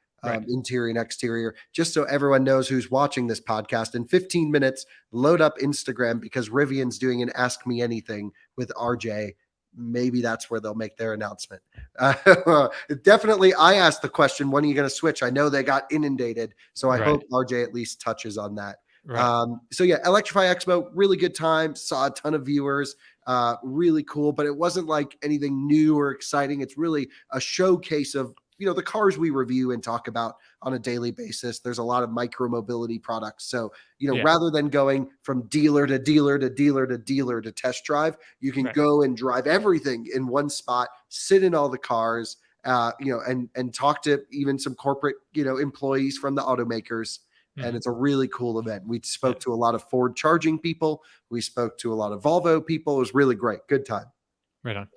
interior and exterior, just so everyone knows who's watching this podcast. In 15 minutes, load up Instagram, because Rivian's doing an Ask Me Anything with RJ. Maybe that's where they'll make their announcement. Definitely, I asked the question, when are you going to switch? I know they got inundated, so I hope RJ at least touches on that. Right. So yeah, Electrify Expo, really good time. Saw a ton of viewers, really cool, but it wasn't like anything new or exciting. It's really a showcase of, the cars we review and talk about on a daily basis. There's a lot of micro mobility products. So, rather than going from dealer to dealer to dealer to dealer to test drive, you can go and drive everything in one spot, sit in all the cars, and talk to even some corporate, employees from the automakers. and it's a really cool event. We spoke to a lot of Ford charging people. We spoke to a lot of Volvo people. It was really great. Good time. Right on.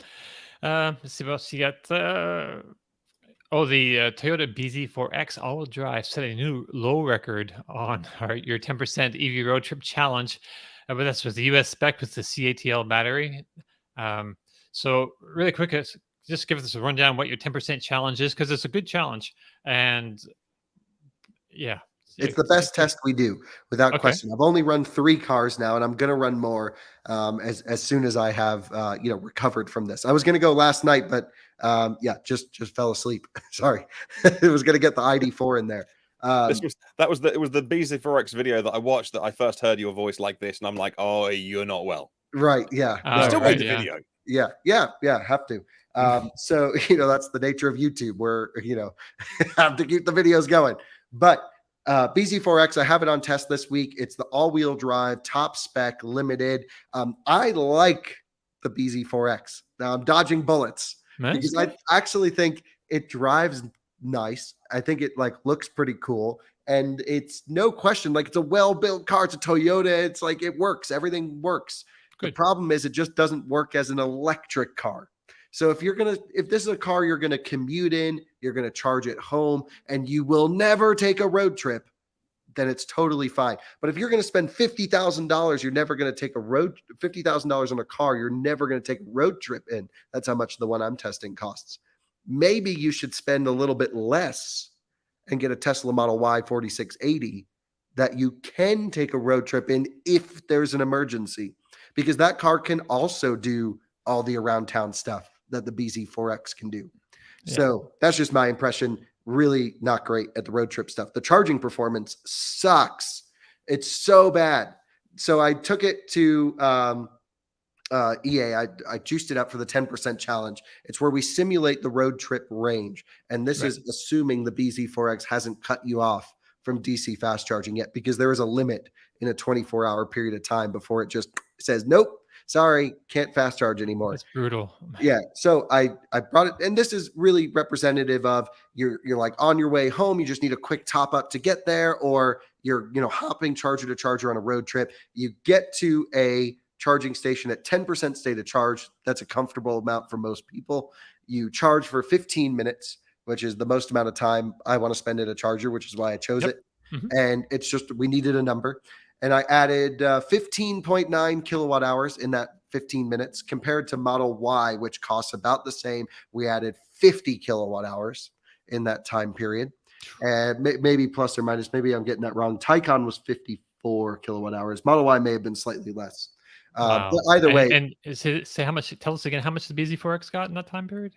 Let's see what else you got. The Toyota BZ4X all-wheel drive set a new low record on your 10% EV road trip challenge. But that's with the US spec with the CATL battery. So really quick, just give us a rundown what your 10% challenge is, because it's a good challenge. And yeah. It's the best test we do, without question. I've only run 3 cars now, and I'm going to run more as soon as I have recovered from this. I was going to go last night, but just fell asleep. Sorry, it was going to get the ID4 in there. It was the BZ4X video that I watched that I first heard your voice like this, and I'm like, oh, you're not well. Right? Yeah. Still made the video. Yeah. Have to. So that's the nature of YouTube, where have to keep the videos going, but. BZ4X, I have it on test this week. It's the all-wheel drive, top spec, limited. I like the BZ4X. Now I'm dodging bullets because I actually think it drives nice. I think it looks pretty cool, and it's no question it's a well-built car. It's a Toyota. It's it works. Everything works. Good. The problem is it just doesn't work as an electric car. So if this is a car you're going to commute in, you're going to charge at home, and you will never take a road trip, then it's totally fine. But if you're going to spend $50,000, you're never going to take $50,000 on a car, you're never going to take a road trip in. That's how much the one I'm testing costs. Maybe you should spend a little bit less and get a Tesla Model Y 4680 that you can take a road trip in if there's an emergency, because that car can also do all the around town stuff that the BZ4X can do. Yeah. So that's just my impression. Really not great at the road trip stuff. The charging performance sucks. It's so bad. So I took it to EA. I juiced it up for the 10% challenge. It's where we simulate the road trip range. And this is assuming the BZ4X hasn't cut you off from DC fast charging yet, because there is a limit in a 24-hour period of time before it just says, nope, sorry, can't fast charge anymore. It's brutal. Yeah. So I brought it, and this is really representative of you're on your way home. You just need a quick top up to get there, or you're hopping charger to charger on a road trip. You get to a charging station at 10% state of charge. That's a comfortable amount for most people. You charge for 15 minutes, which is the most amount of time I want to spend at a charger, which is why I chose it. Mm-hmm. And it's just, we needed a number. And I added 15.9 kilowatt hours in that 15 minutes compared to Model Y, which costs about the same. We added 50 kilowatt hours in that time period. And maybe plus or minus, maybe I'm getting that wrong. Taycan was 54 kilowatt hours. Model Y may have been slightly less. Wow. But either way. And say how much, tell us again how much the BZ4X got in that time period?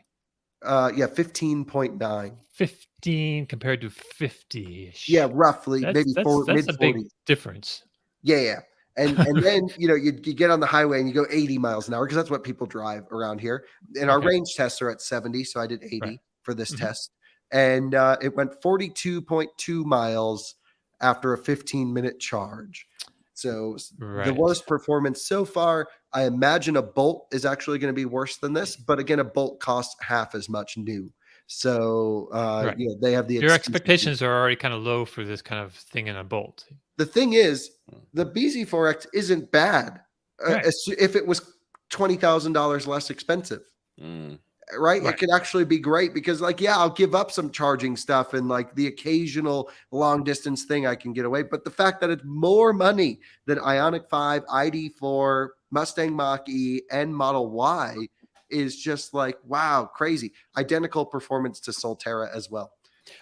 15.9. 15 compared to 50. Yeah, roughly. That's a big difference. Yeah. And then, you get on the highway and you go 80 miles an hour, because that's what people drive around here. And our range tests are at 70. So I did 80 for this test. And it went 42.2 miles after a 15-minute charge. So the worst performance so far. I imagine a Bolt is actually going to be worse than this. But again, a Bolt costs half as much new. So they have the... Your expectations are already kind of low for this kind of thing in a Bolt. The thing is, the BZ4X isn't bad if it was $20,000 less expensive. Right? It could actually be great, because I'll give up some charging stuff and the occasional long distance thing I can get away. But the fact that it's more money than Ioniq 5, ID4, Mustang Mach-E, and Model Y is just wow, crazy. Identical performance to Solterra as well.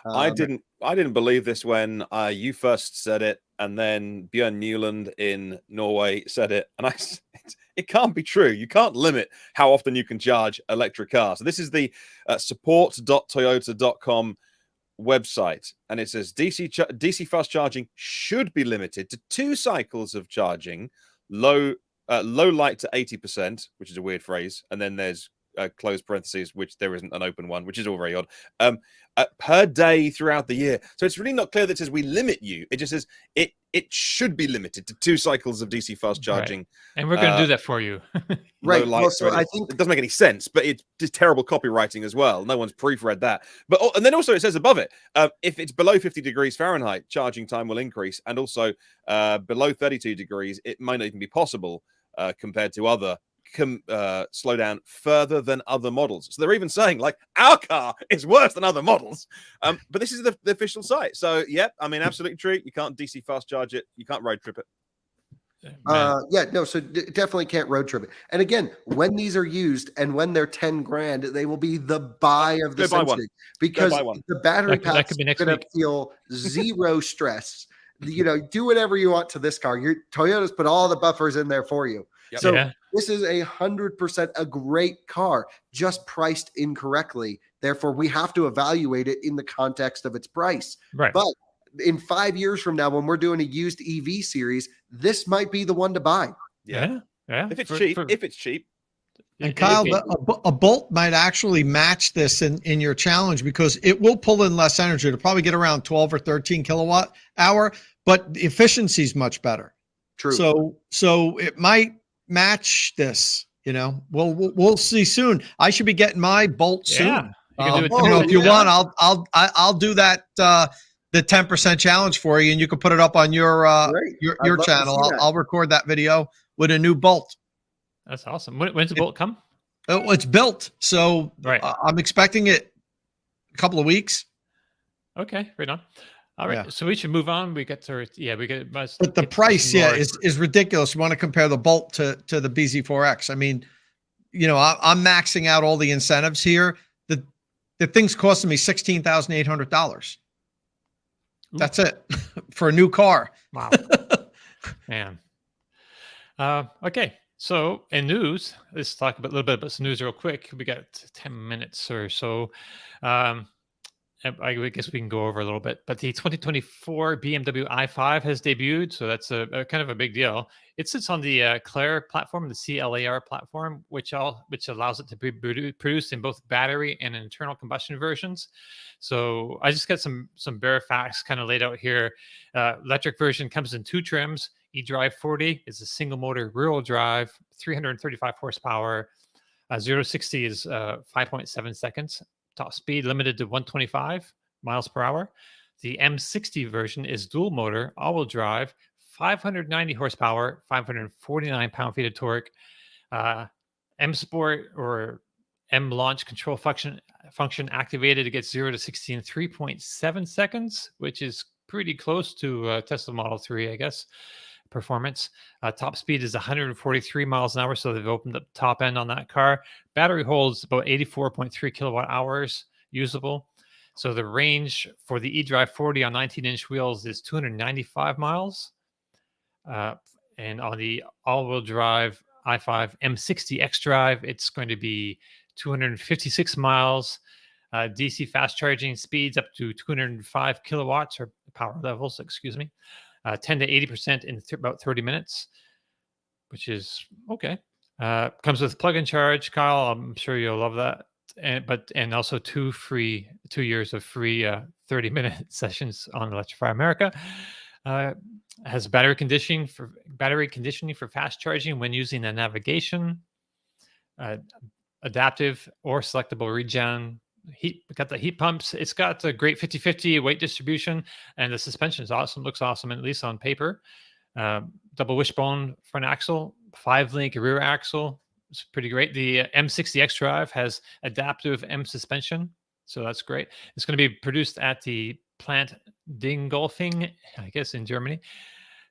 I didn't believe this when you first said it, and then Björn Newland in Norway said it, and it can't be true. You can't limit how often you can charge electric cars. So this is the support.toyota.com website, and it says DC fast charging should be limited to 2 cycles of charging, low light to 80%, which is a weird phrase, and then there's close parentheses, which there isn't an open one, which is all very odd, per day throughout the year. So it's really not clear that it says we limit you. It just says it should be limited to 2 cycles of DC fast charging. Right. And we're going to do that for you. Right. Light Well, so threaded. I think It doesn't make any sense, but it's just terrible copywriting as well. No one's proofread that. But and then also it says above it, if it's below 50 degrees Fahrenheit, charging time will increase, and also below 32 degrees, it might not even be possible compared to other slow down further than other models. So they're even saying like our car is worse than other models. But this is the official site. So yeah, I mean, absolutely true. You can't DC fast charge it. You can't road trip it. yeah, no, so definitely can't road trip it. And again, when these are used and when they're 10 grand, they will be the buy of the Go buy one. century because buy one. the battery That pack could be is next going to week. feel zero stress. You know, do whatever you want to this car. Your Toyota's put all the buffers in there for you. Yep. So Yeah. this is 100% a great car, just priced incorrectly. Therefore, we have to evaluate it in the context of its price. Right. But in 5 years from now, when we're doing a used EV series, this might be the one to buy. Yeah. If it's cheap, if it's cheap. And Kyle, a Bolt might actually match this in your challenge because it will pull in less energy. It'll probably get around 12 or 13 kilowatt hour, but the efficiency is much better. True. So it might match this. You know, we'll see soon. I should be getting my Bolt soon. Yeah. You can do it You know, if you yeah. want, I'll do that. The 10% challenge for you, and you can put it up on your Great. I'd your love to channel. see that. I'll record that video with a new Bolt. That's awesome. When's the Bolt come? Oh, it's built, so Right. I'm expecting it a couple of weeks. Okay, right on. All right, Yeah. so we should move on. We get to But the price, is ridiculous. You want to compare the Bolt to the BZ4X? I mean, you know, I'm maxing out all the incentives here. The thing's costing me $16,800. That's it for a new car. Wow, man. Okay, so in news, let's talk a little bit about some news real quick. We got 10 minutes or so. I guess we can go over a little bit, but the 2024 BMW i5 has debuted, so that's a kind of a big deal. It sits on the Claire platform, the CLAR platform, which allows it to be produced in both battery and internal combustion versions. So I just got some bare facts kind of laid out here. Electric version comes in 2 trims. eDrive 40 is a single motor rear-wheel drive, 335 horsepower. 0 to 60 is 5.7 seconds. Top speed limited to 125 miles per hour. The M60 version is dual motor, all-wheel drive, 590 horsepower, 549 pound-feet of torque. M Sport or M Launch control function activated to get 0 to 60 in 3.7 seconds, which is pretty close to Tesla Model 3, I guess. Performance. Top speed is 143 miles an hour, so they've opened up top end on that car. Battery holds about 84.3 kilowatt hours usable. So the range for the eDrive 40 on 19-inch wheels is 295 miles. And on the all-wheel drive i5 M60 xDrive, it's going to be 256 miles. DC fast charging speeds up to 205 kilowatts or power levels, 10 to 80% in about 30 minutes, which is okay. Comes with plug-in charge, Kyle. I'm sure you'll love that. And also 2 years of free 30-minute sessions on Electrify America. Has battery conditioning for fast charging when using the navigation. Adaptive or selectable regen. Got the heat pumps. It's got a great 50-50 weight distribution, and the suspension is awesome. Looks awesome, at least on paper. Double wishbone front axle, 5-link rear axle. It's pretty great. The M60 xDrive has adaptive M suspension, so that's great. It's going to be produced at the plant Dingolfing, I guess, in Germany.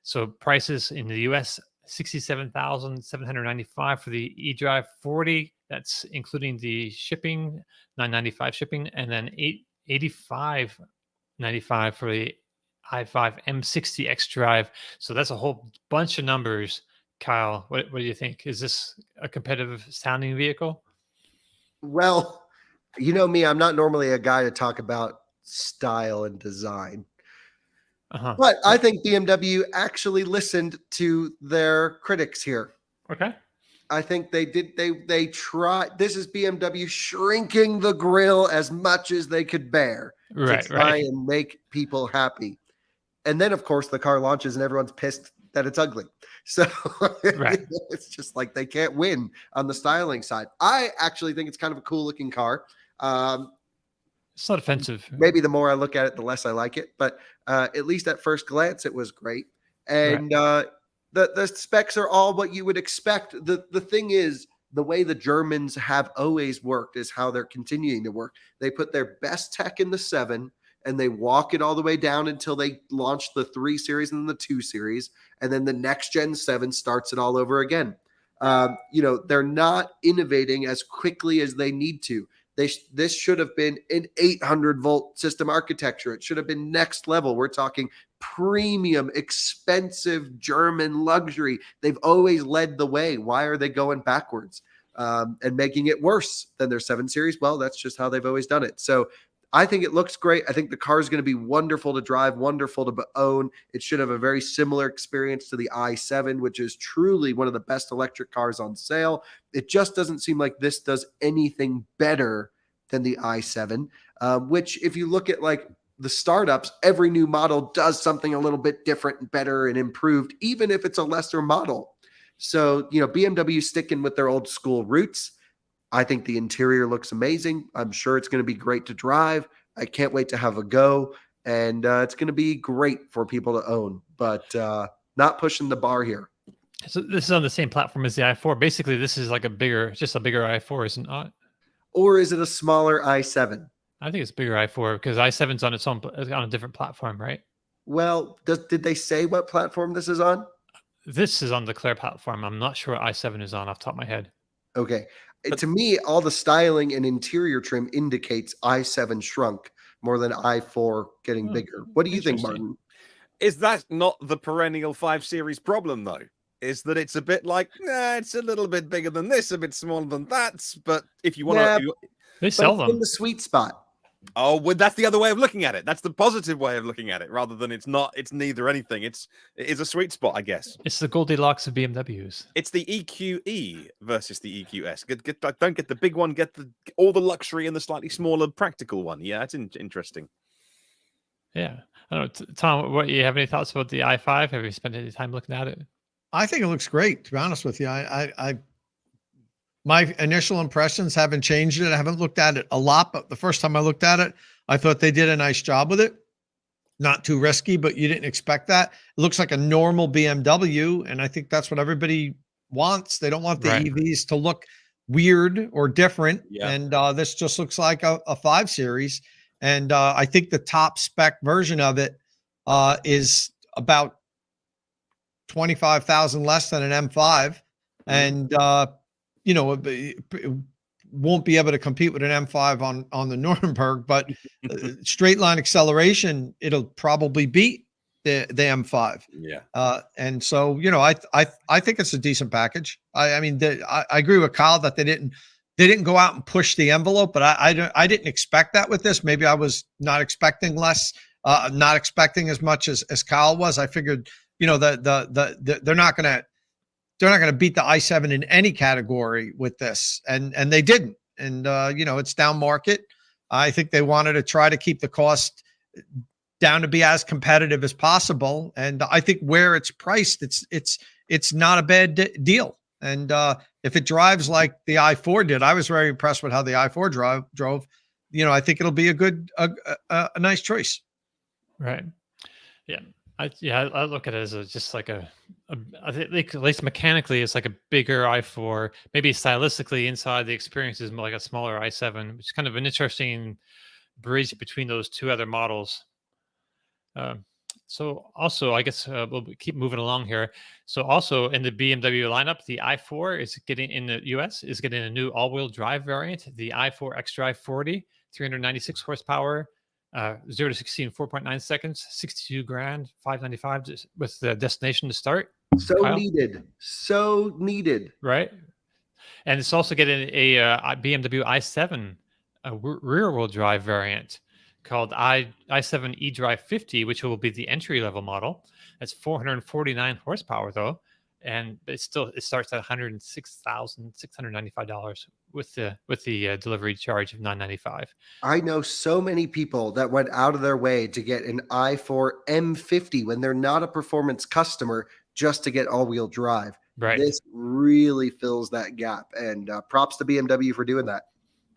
So prices in the US, $67,795 for the eDrive 40. That's including the shipping, $995 shipping, and then $85.95 for the i5 M60 xDrive. So that's a whole bunch of numbers. Kyle, what do you think? Is this a competitive sounding vehicle? Well, you know me, I'm not normally a guy to talk about style and design. But I think BMW actually listened to their critics here. Okay. I think they tried. This is BMW shrinking the grill as much as they could bear to try and make people happy. And then, of course, the car launches and everyone's pissed that it's ugly. So it's just like they can't win on the styling side. I actually think it's kind of a cool looking car. It's not offensive. Maybe the more I look at it, the less I like it. But at least at first glance, it was great. And the specs are all what you would expect. The thing is, the way the Germans have always worked is how they're continuing to work. They put their best tech in the 7, and they walk it all the way down until they launch the 3 Series and then the 2 Series. And then the next gen 7 starts it all over again. They're not innovating as quickly as they need to. This should have been an 800-volt system architecture. It should have been next level. We're talking premium, expensive German luxury. They've always led the way. Why are they going backwards and making it worse than their 7 Series? Well, that's just how they've always done it. So I think it looks great. I think the car is going to be wonderful to drive, wonderful to own. It should have a very similar experience to the i7, which is truly one of the best electric cars on sale. It just doesn't seem like this does anything better than the i7, which if you look at like the startups, every new model does something a little bit different and better and improved, even if it's a lesser model. So, BMW sticking with their old school roots. I think the interior looks amazing. I'm sure it's going to be great to drive. I can't wait to have a go. And it's going to be great for people to own, but not pushing the bar here. So this is on the same platform as the i4. Basically, this is like just a bigger i4, isn't it? Or is it a smaller i7? I think it's bigger i4 because i7's on its own, on a different platform, right? Well, did they say what platform this is on? This is on the Claire platform. I'm not sure what i7 is on off the top of my head. Okay. To me, all the styling and interior trim indicates i7 shrunk more than i4 getting bigger. What do you think, Martin? Is that not the perennial 5 Series problem, though? Is that it's a bit like, it's a little bit bigger than this, a bit smaller than that. But if you want to... They sell them. In the sweet spot. Oh, well, that's the other way of looking at it. That's the positive way of looking at it, rather than it's neither anything. It is a sweet spot, I guess. It's the Goldilocks of BMWs. It's the EQE versus the EQS. Don't get the big one, get all the luxury and the slightly smaller practical one. Yeah, it's interesting. Yeah. I don't know. Tom, what, you have any thoughts about the i5? Have you spent any time looking at it? I think it looks great, to be honest with you. My initial impressions haven't changed it. I haven't looked at it a lot, but the first time I looked at it, I thought they did a nice job with it. Not too risky, but you didn't expect that. It looks like a normal BMW, and I think that's what everybody wants. They don't want the EVs to look weird or different, and this just looks like a 5 Series. And I think the top spec version of it is about 25,000 less than an M5, and it won't be able to compete with an M5 on the Nuremberg, but straight line acceleration, it'll probably beat the M5. Yeah. And so, I think it's a decent package. I mean, I agree with Kyle that they didn't go out and push the envelope, but I didn't expect that with this. Maybe I was not expecting less, not expecting as much as Kyle was. I figured, they're not going to beat the i7 in any category with this. And they didn't. And, it's down market. I think they wanted to try to keep the cost down to be as competitive as possible. And I think where it's priced, it's not a bad deal. And if it drives like the i4 did, I was very impressed with how the i4 drove. I think it'll be a nice choice. Right. Yeah. I look at it as just like I think at least mechanically, it's like a bigger i4. Maybe stylistically inside, the experience is more like a smaller i7, which is kind of an interesting bridge between those two other models. So also, I guess we'll keep moving along here. So also in the BMW lineup, the i4 is getting in the US is getting a new all-wheel drive variant, the i4 xDrive 40, 396 horsepower. 0 to 60 in 4.9 seconds, 62 grand, 595 with the destination to start. So Kyle? So needed. Right. And it's also getting a BMW i7 rear-wheel drive variant called i7 eDrive 50, which will be the entry-level model. That's 449 horsepower, though. and it starts at $106,695 with the delivery charge of $995. I know so many people that went out of their way to get an i4 M50 when they're not a performance customer, just to get all-wheel drive. Right. This really fills that gap, and props to BMW for doing that.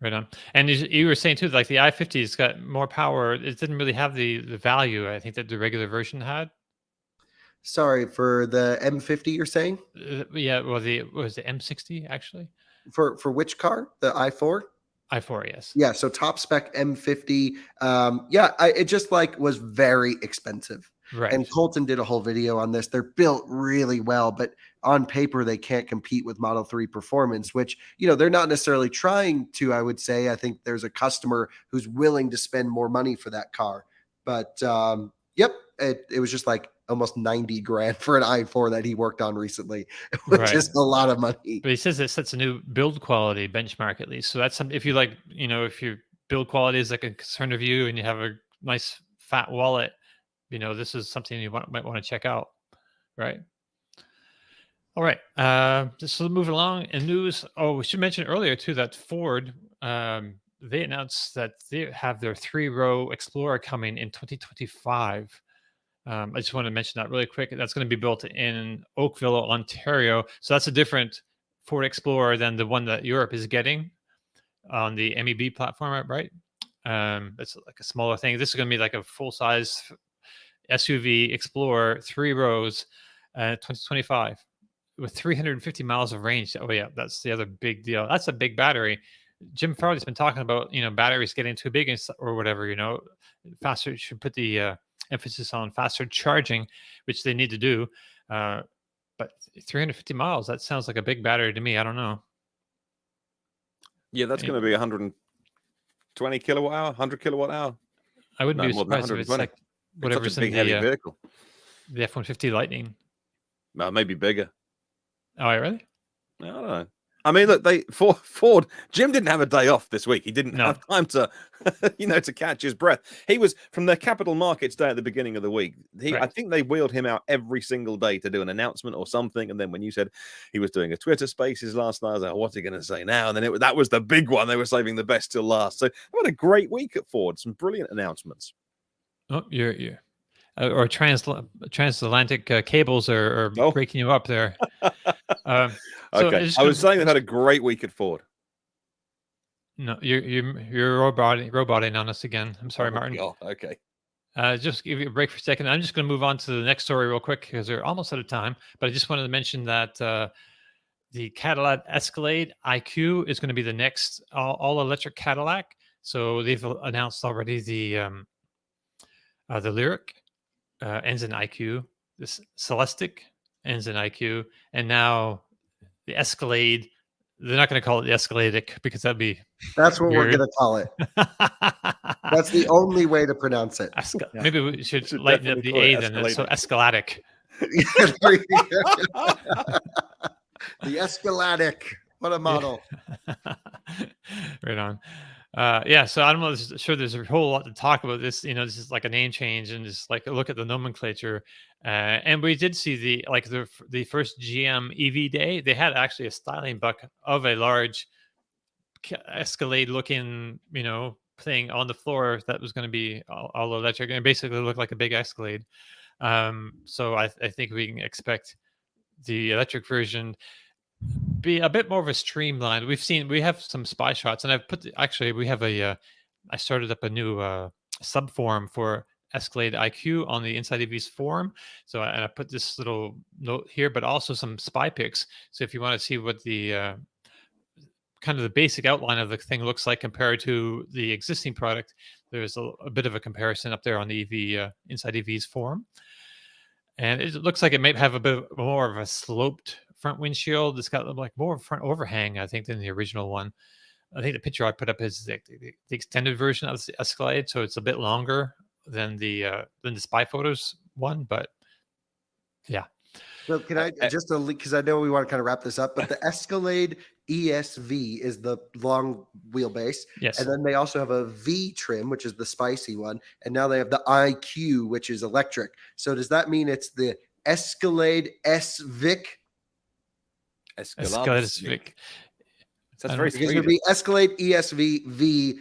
Right on. And you were saying too, like the i50's got more power. It didn't really have the value I think that the regular version had. Sorry, for the M50 you're saying? Yeah, well, was the M60 actually? For which car? The i4? i4, yes. Yeah, so top spec M50. It just like was very expensive. Right. And Colton did a whole video on this. They're built really well, but on paper they can't compete with Model 3 performance, which, they're not necessarily trying to, I would say. I think there's a customer who's willing to spend more money for that car. But it was just like almost 90 grand for an i4 that he worked on recently, which is a lot of money. But he says it sets a new build quality benchmark at least. So that's something, if you like, if your build quality is like a concern of you and you have a nice fat wallet, this is something you might want to check out. Right. All right. Just moving along in news. Oh, we should mention earlier too that Ford, they announced that they have their 3-row Explorer coming in 2025. I just want to mention that really quick. That's going to be built in Oakville, Ontario. So that's a different Ford Explorer than the one that Europe is getting on the MEB platform, right? It's like a smaller thing. This is going to be like a full-size SUV Explorer, 3 rows, 2025 with 350 miles of range. Oh yeah, that's the other big deal. That's a big battery. Jim Farley's been talking about, batteries getting too big or whatever, faster. Should put the emphasis on faster charging, which they need to do. But 350 miles, that sounds like a big battery to me. I don't know. Yeah, that's going to be 120 kilowatt hour, 100 kilowatt hour. I wouldn't be surprised if it's like whatever's in the heavy vehicle. The F-150 Lightning. Maybe bigger. Oh, really? I don't know. I mean, look, Ford. Jim didn't have a day off this week. He didn't have time to, to catch his breath. He was from the Capital Markets Day at the beginning of the week. I think they wheeled him out every single day to do an announcement or something. And then when you said he was doing a Twitter Spaces last night, I was like, what's he going to say now? And then that was the big one. They were saving the best till last. So they had a great week at Ford. Some brilliant announcements. Oh, you're or transatlantic cables are breaking you up there. Okay, I was saying they've had a great week at Ford. No, you're roboting on us again. I'm sorry, Martin. God. Okay. Just give you a break for a second. I'm just going to move on to the next story real quick because they're almost out of time. But I just wanted to mention that the Cadillac Escalade IQ is going to be the next all electric Cadillac. So they've announced already the Lyric ends in IQ. This Celestiq ends in IQ, and now the Escalade. They're not going to call it the Escaladic because that's what we're going to call it. That's the only way to pronounce it. Maybe we should lighten up the A then. So Escaladic. The Escaladic. What a model. Right on. So I don't know. Sure, there's a whole lot to talk about this. This is like a name change and just like a look at the nomenclature. And we did see the first GM EV day. They had actually a styling buck of a large Escalade looking, thing on the floor that was going to be all electric and basically looked like a big Escalade. So I think we can expect the electric version be a bit more of a streamlined. We have some spy shots, and I started up a new sub forum for Escalade IQ on the Inside EVs forum. So I put this little note here, but also some spy pics. So if you want to see what the kind of the basic outline of the thing looks like compared to the existing product, there's a bit of a comparison up there on the EV Inside EVs forum. And it looks like it might have a bit more of a sloped front windshield. It's got like more front overhang, I think, than the original one. I think the picture I put up is the extended version of the Escalade, so it's a bit longer than the spy photos one. But yeah. So can I just because I know we want to kind of wrap this up, but the Escalade ESV is the long wheelbase. Yes. And then they also have a V trim, which is the spicy one. And now they have the IQ, which is electric. So does that mean it's the Escalade SVIC Escalade. That's I very don't- It's going to Swedish. be Escalade ESVVIC.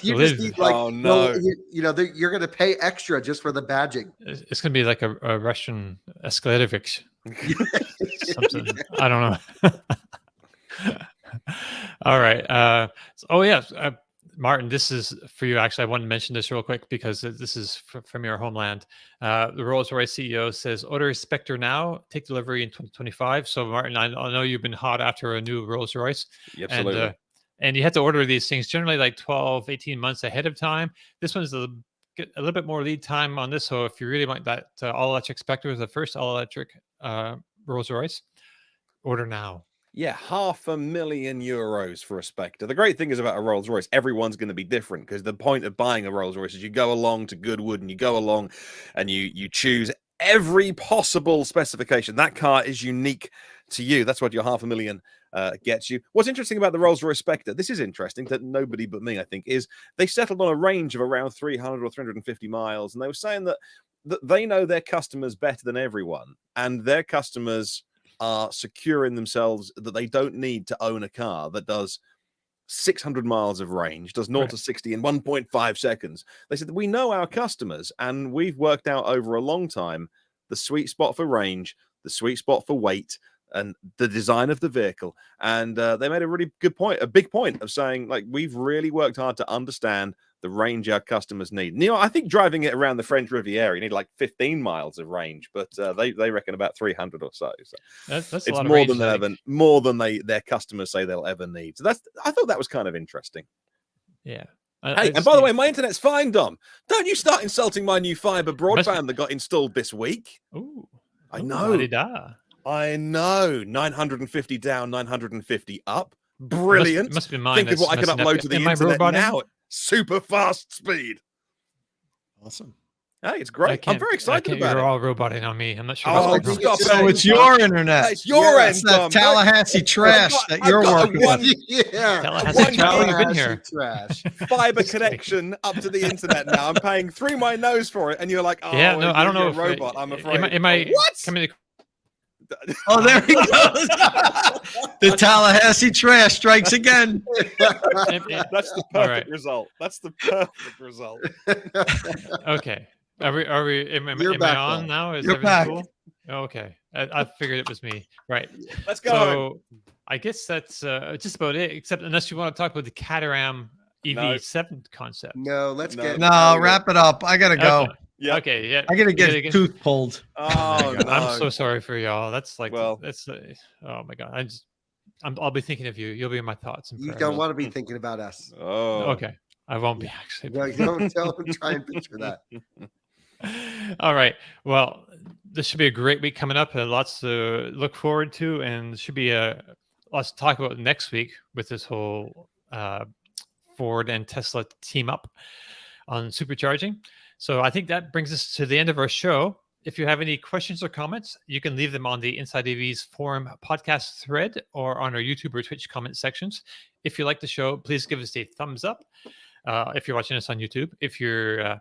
You just need like, Oh, no. you're going to pay extra just for the badging. It's going to be like a Russian Escaladovich. Something. I don't know. All right. Martin, this is for you. Actually, I want to mention this real quick because this is from your homeland. The Rolls-Royce CEO says, order a Spectre now, take delivery in 2025. So, Martin, I know you've been hot after a new Rolls-Royce. Absolutely. And you had to order these things generally like 12, 18 months ahead of time. This one's a little bit more lead time on this. So if you really want that all-electric Spectre, the first all-electric Rolls-Royce, order now. Yeah, €500,000 for a Spectre. The great thing is about a Rolls Royce, everyone's going to be different, because the point of buying a Rolls Royce is you go along to Goodwood and you go along and you choose every possible specification. That car is unique to you. That's what your $500,000 gets you. What's interesting about the Rolls Royce Spectre, this is interesting that nobody but me, I think, is they settled on a range of around 300 or 350 miles. And they were saying that they know their customers better than everyone, and their customers are secure in themselves that they don't need to own a car that does 600 miles of range, does 0 to 60 in 1.5 seconds. They said, we know our customers, and we've worked out over a long time the sweet spot for range, the sweet spot for weight, and the design of the vehicle. And they made a really good point, a big point of saying, like, we've really worked hard to understand the range our customers need. And, I think driving it around the French Riviera, you need like 15 miles of range, but they reckon about 300 or so. So that's it's a lot more of range, than more than their customers say they'll ever need. So I thought that was kind of interesting. Yeah. Hey, and by the way, my internet's fine, Dom. Don't you start insulting my new fiber broadband that got installed this week. Ooh, I know. la-di-da. I know. 950 down, 950 up. Brilliant. It must be mine. Think of what I can upload to the internet now at super fast speed. Awesome. Hey, it's great. I'm very excited about You're it. all roboting on me. I'm not sure. Oh, what's going on. stop. So it's your internet. It's your end, It's that Dom. Tallahassee trash that you're working with. Yeah. Tallahassee, how long you been here? Trash. Fiber connection up to the internet now. I'm paying through my nose for it, and you're like, oh, Yeah, no, I don't know you're a if robot. I'm afraid. Am I what? coming to Oh, there he goes. The Tallahassee trash strikes again. That's the perfect right. result. That's the perfect result. Okay. Am You're I back on now. now? Is You're everything back. cool? Okay. I figured it was me. Right. Let's go. So I guess that's just about it, except unless you want to talk about the Caterham EV7 concept. No, let's get No, wrap it up. I gotta go. Okay. Yeah. Okay. Yeah. I gotta You get tooth pulled. Oh, no. I'm so sorry for y'all. That's like, Well. that's, oh my God. I'll be thinking of you. You'll be in my thoughts. And You prayers. don't want to be thinking about us. Oh. Okay. I won't be actually. No, don't try and picture that. All right. Well, this should be a great week coming up, and lots to look forward to, and should be lots to talk about next week with this whole Ford and Tesla team up on supercharging. So I think that brings us to the end of our show. If you have any questions or comments, you can leave them on the Inside EV's forum podcast thread or on our YouTube or Twitch comment sections. If you like the show, please give us a thumbs up. If you're watching us on YouTube, if you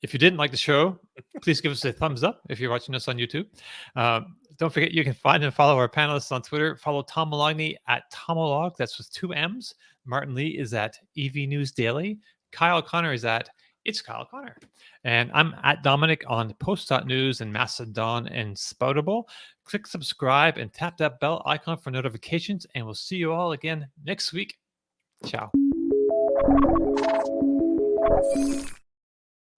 didn't like the show, please give us a thumbs up if you're watching us on YouTube. Don't forget, you can find and follow our panelists on Twitter. Follow Tom Malogny at Tomolog. That's with 2 M's. Martin Lee is at EV News Daily. Kyle Connor is at It's Kyle Connor. And I'm at Dominic on Post.News and Mastodon and Spoutable. Click subscribe and tap that bell icon for notifications. And we'll see you all again next week. Ciao.